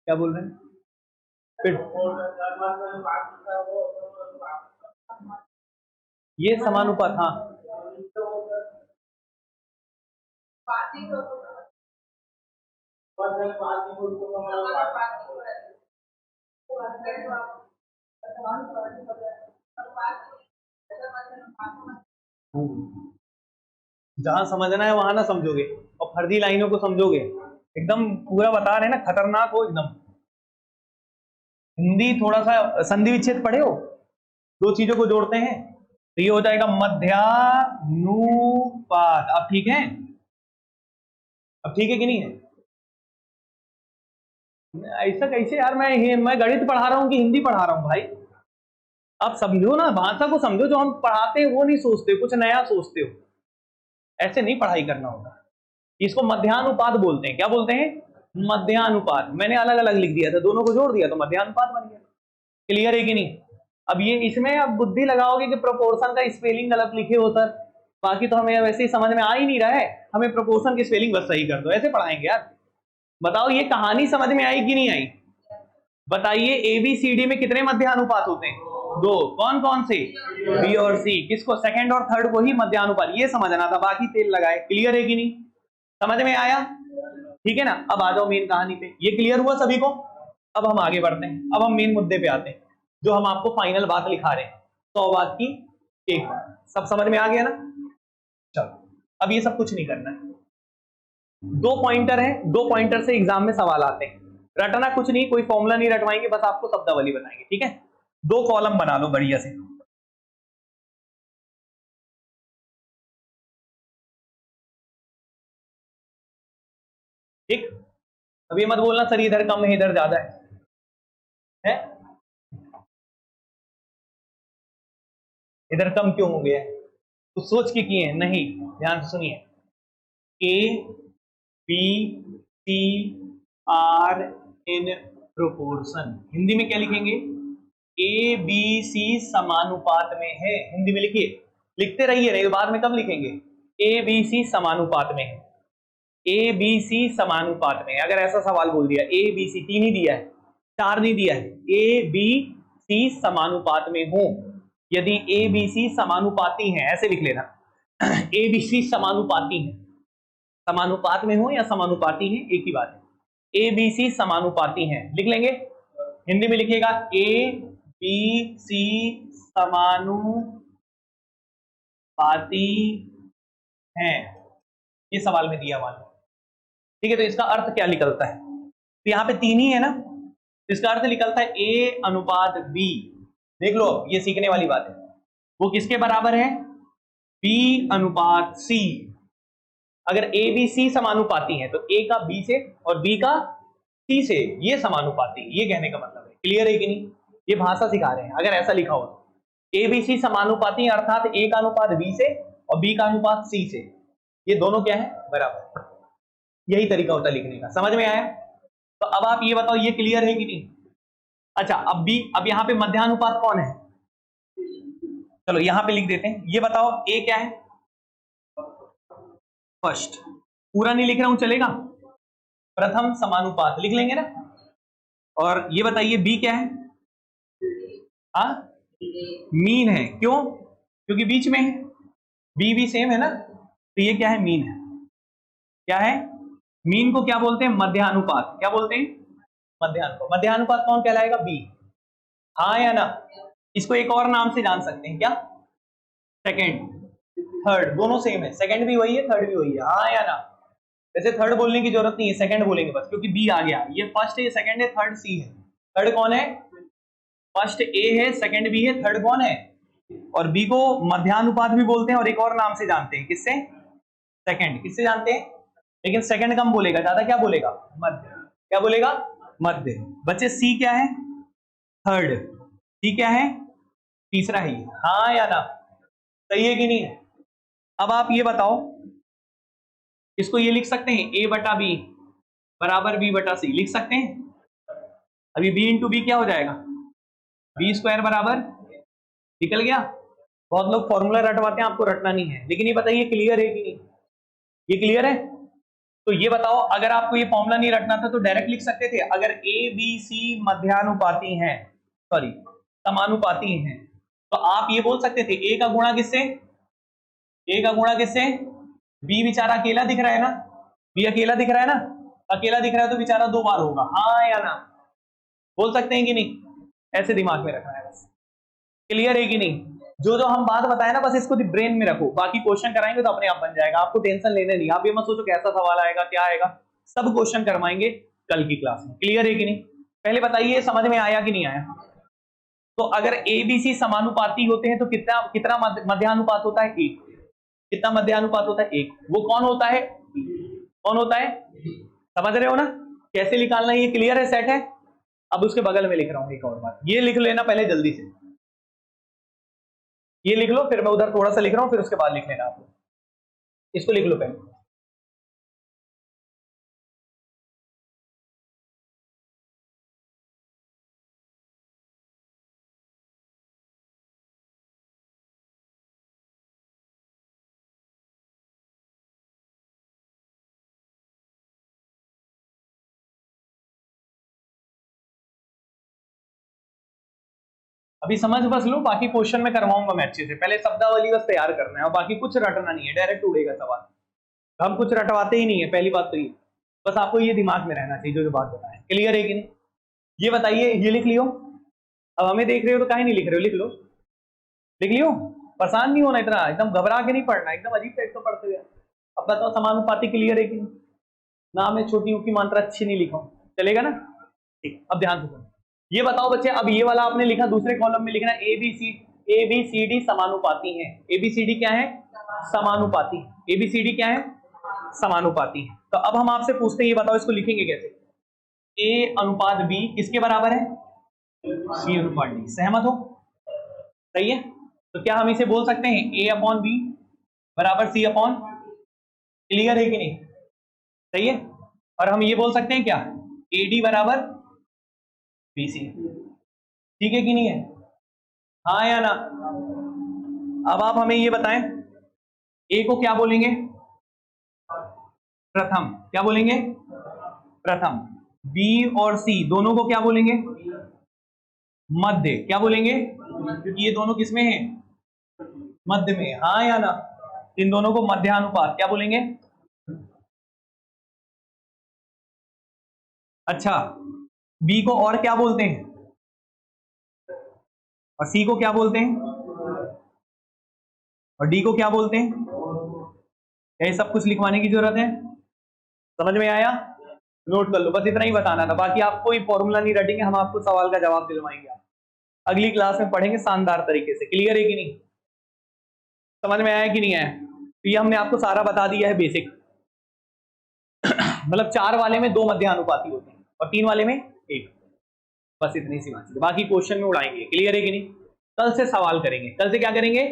क्या बोल रहे हैं? फिर ये समानुपात। हाँ, जहां समझना है वहां ना समझोगे और फर्जी लाइनों को समझोगे। एकदम पूरा बता रहे हैं ना, खतरनाक हो एकदम। हिंदी थोड़ा सा संधि विच्छेद पढ़े हो? दो चीजों को जोड़ते हैं, तो ये हो जाएगा मध्यानुपात। अब ठीक है, अब ठीक है कि नहीं है? ऐसा कैसे यार, मैं गणित पढ़ा रहा हूं कि हिंदी पढ़ा रहा हूं भाई? आप समझो ना, भाषा को समझो। जो हम पढ़ाते हैं वो नहीं सोचते, कुछ नया सोचते हो। ऐसे नहीं पढ़ाई करना होगा। इसको मध्यानुपात बोलते हैं। क्या बोलते हैं? मध्यानुपात। मैंने अलग अलग लिख दिया था, दोनों को जोड़ दिया तो मध्यानुपात बन गया। क्लियर है कि नहीं? अब ये इसमें अब बुद्धि लगाओगे कि प्रोपोर्शन का स्पेलिंग गलत लिखे हो सर, बाकी तो हमें वैसे ही समझ में आ ही नहीं रहा है, हमें प्रोपोर्शन की स्पेलिंग बस सही कर दो, ऐसे पढ़ाएंगे यार? बताओ ये कहानी समझ में आई कि नहीं आई? बताइए ABCD में कितने मध्यानुपात होते हैं? 2। कौन कौन से? B और C। किसको? सेकंड और थर्ड को ही मध्यानुपात, ये समझना था, बाकी तेल लगाए। क्लियर है कि नहीं? समझ में आया? ठीक है ना? अब आ जाओ मेन कहानी पे। ये क्लियर हुआ सभी को? अब हम आगे बढ़ते हैं, अब हम मेन मुद्दे पे आते हैं, जो हम आपको फाइनल बात लिखा रहे हैं। 100 बात की एक बात। सब समझ में आ गया ना? चलो, अब ये सब कुछ नहीं करना है। 2 पॉइंटर है, 2 पॉइंटर से एग्जाम में सवाल आते हैं। रटना कुछ नहीं, कोई फॉर्मूला नहीं रटवाएंगे, बस आपको शब्दावली बताएंगे। ठीक है? 2 कॉलम बना लो बढ़िया से। ठीक? अब ये मत बोलना सर इधर कम है इधर ज्यादा है? इधर कम क्यों हो गया है? तो सोच के किए हैं? नहीं, ध्यान से सुनिए। ABCR in proportion. हिंदी में क्या लिखेंगे? ABC समानुपात में है। हिंदी में लिखिए, लिखते रहिए, नहीं तो बाद में कब लिखेंगे? ABC समानुपात में है। ABC समानुपात में। अगर ऐसा सवाल बोल दिया ABC 3 ही दिया है, 4 नहीं दिया है, ABC समानुपात में हो, यदि ABC समानुपाती हैं, ऐसे लिख लेना ABC समानुपाती हैं। समानुपात में हो या समानुपाती हैं, एक ही बात है। ABC समानुपाती हैं, लिख लेंगे। हिंदी में लिखिएगा ABC समानुपाती हैं। ये सवाल में दिया हुआ है। ठीक है? तो इसका अर्थ क्या निकलता है? तो यहाँ पे 3 ही है ना, इसका अर्थ निकलता है A अनुपात B। देख लो, ये सीखने वाली बात है। वो किसके बराबर है? B अनुपात C। अगर A B C समानुपाती है तो A का B से और B का C से, ये समानुपाती, ये कहने का मतलब है। क्लियर है कि नहीं? ये भाषा सिखा रहे हैं। अगर ऐसा लिखा हो A B C समानुपाती अर्थात A का अनुपात B से और B का अनुपात C से, ये दोनों क्या है? बराबर। यही तरीका होता है लिखने का। समझ में आया? तो अब आप ये बताओ, ये क्लियर है कि नहीं? अच्छा, अब यहाँ पे मध्यानुपात कौन है? चलो यहां पे लिख देते हैं। ये बताओ A क्या है? फर्स्ट। पूरा नहीं लिख रहा हूं, चलेगा? प्रथम समानुपात लिख लेंगे ना। और ये बताइए B क्या है? हाँ, मीन है। क्यों? क्योंकि बीच में है। B भी सेम है ना, तो ये क्या है? मीन है। क्या है? मीन को क्या बोलते हैं? मध्यानुपात। क्या बोलते हैं? मध्यानुपात। मध्यानुपात कौन कहलाएगा? B। हाँ या ना? इसको एक और नाम से जान सकते हैं, क्या? सेकंड, थर्ड, दोनों सेम है। सेकंड भी वही है, थर्ड भी वही है। हाँ या ना? वैसे थर्ड बोलने की जरूरत नहीं है, सेकंड बोलेंगे बस, क्योंकि बी आ गया। ये फर्स्ट है, ये सेकंड है, थर्ड सी है। थर्ड कौन है? फर्स्ट ए है, सेकंड बी है, थर्ड कौन है? और बी को मध्यानुपात भी बोलते हैं और एक और नाम से जानते हैं। किससे? सेकंड। किससे जानते हैं? लेकिन सेकंड कम बोलेगा, ज्यादा क्या बोलेगा? मध्य। क्या बोलेगा? मध्य। बच्चे सी क्या है? थर्ड। सी क्या है? तीसरा ही। हाँ या ना? सही है कि नहीं है? अब आप ये बताओ, इसको ये लिख सकते हैं A बटा बी बराबर B बटा सी, लिख सकते हैं? अभी B इंटू बी क्या हो जाएगा? B स्क्वायर बराबर, निकल गया। बहुत लोग फॉर्मूला रटवाते हैं, आपको रटना नहीं है। लेकिन ये बताइए क्लियर है कि नहीं? ये क्लियर है? तो ये बताओ, अगर आपको ये फॉर्मूला नहीं रटना था तो डायरेक्ट लिख सकते थे। अगर A B C मध्यानुपाती हैं, सॉरी समानुपाती हैं, तो आप ये बोल सकते थे A का गुणा किससे? A का गुणा किससे? B बेचारा अकेला दिख रहा है ना, B अकेला दिख रहा है ना, अकेला दिख रहा है तो बेचारा 2 बार होगा। हाँ या ना? बोल सकते हैं कि नहीं? ऐसे दिमाग में रखना है बस। क्लियर है कि नहीं? जो जो हम बात बताए ना, बस इसको ब्रेन में रखो। बाकी क्वेश्चन कराएंगे तो अपने आप बन जाएगा, आपको टेंशन लेने नहीं। आप ये मत सोचो कैसा सवाल आएगा, क्या आएगा, सब क्वेश्चन करवाएंगे कल की क्लास में। क्लियर है कि नहीं? पहले बताइए समझ में आया कि नहीं आया? तो अगर ए बी सी समानुपाती होते हैं तो कितना कितना मध्यानुपात होता है? 1। कितना मध्यानुपात होता है? 1। वो कौन होता है? कौन होता है? समझ रहे हो ना कैसे निकालना? ये क्लियर है, सेट है। अब उसके बगल में लिख रहा हूं एक और बात, ये लिख लेना पहले जल्दी से, ये लिख लो, फिर मैं उधर थोड़ा सा लिख रहा हूं, फिर उसके बाद लिख लेना आप लोग। इसको लिख लो पहले। अभी समझ बस लो, बाकी क्वेश्चन में करवाऊंगा मैं अच्छे से। पहले शब्दावली बस तैयार करना है और बाकी कुछ रटना नहीं है, डायरेक्ट उड़ेगा सवाल। हम कुछ रटवाते ही नहीं है, पहली बात तो ये, बस आपको ये दिमाग में रहना चाहिए जो बात बताएं। क्लियर है कि नहीं? ये बताइए, ये लिख लियो। अब हमें देख रहे हो तो काहे नहीं लिख रहे हो? लिख लो, लिख लियो। परेशान नहीं होना इतना, एकदम घबरा के नहीं पढ़ना, एकदम अजीब टाइप का पढ़ते हुए। अब बताओ समानुपाती क्लियर है कि नहीं? ना मैं छोटी की मात्रा अच्छी नहीं लिखा हूं, चलेगा ना? ठीक, अब ध्यान से सुनो। ये बताओ बच्चे, अब ये वाला आपने लिखा, दूसरे कॉलम में लिखना ए बी सी डी समानुपाती है। ए बी सी डी क्या है? समानुपाती। ए बी सी डी क्या है? समानुपाती। तो अब हम आपसे पूछते हैं, ये बताओ इसको लिखेंगे कैसे? ए अनुपात बी किसके बराबर है? सी अनुपात डी। सहमत हो? सही है। तो क्या हम इसे बोल सकते हैं ए अपॉन बी बराबर सी अपॉन? क्लियर है कि नहीं? सही है। और हम ये बोल सकते हैं क्या, ए डी बराबर बी सी। ठीक है कि नहीं है? हाँ या ना? अब आप हमें ये बताएं, ए को क्या बोलेंगे? प्रथम। क्या बोलेंगे? प्रथम। बी और सी दोनों को क्या बोलेंगे? मध्य। क्या बोलेंगे? क्योंकि ये दोनों किसमें हैं? मध्य में। हाँ या ना? इन दोनों को मध्यानुपात क्या बोलेंगे? अच्छा, बी को और क्या बोलते हैं? और सी को क्या बोलते हैं? और डी को क्या बोलते हैं? ये सब कुछ लिखवाने की जरूरत है? समझ में आया? नोट कर लो, बस इतना ही बताना था। बाकी आप कोई फॉर्मूला नहीं रटेंगे, हम आपको सवाल का जवाब दिलवाएंगे। आप अगली क्लास में पढ़ेंगे शानदार तरीके से। क्लियर है कि नहीं? समझ में आया कि नहीं आया? तो ये हमने आपको सारा बता दिया है बेसिक। मतलब 4 वाले में 2 मध्यानुपाती होते हैं और 3 वाले में 1। बस इतनी सी बात है, बाकी क्वेश्चन में उड़ाएंगे। क्लियर है कि नहीं? कल से सवाल करेंगे। कल से क्या करेंगे?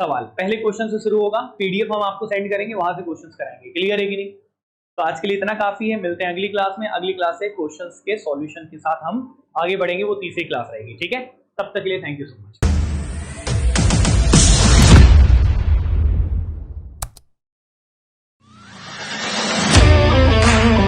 सवाल। पहले क्वेश्चन से शुरू होगा, पीडीएफ हम आपको सेंड करेंगे, वहां से क्वेश्चंस कराएंगे। क्लियर है कि नहीं? तो आज के लिए इतना काफी है, मिलते हैं अगली क्लास में। अगली क्लास से क्वेश्चंस के सॉल्यूशन के साथ हम आगे बढ़ेंगे, वो तीसरी क्लास रहेगी। ठीक है, तब तक के लिए थैंक यू सो मच।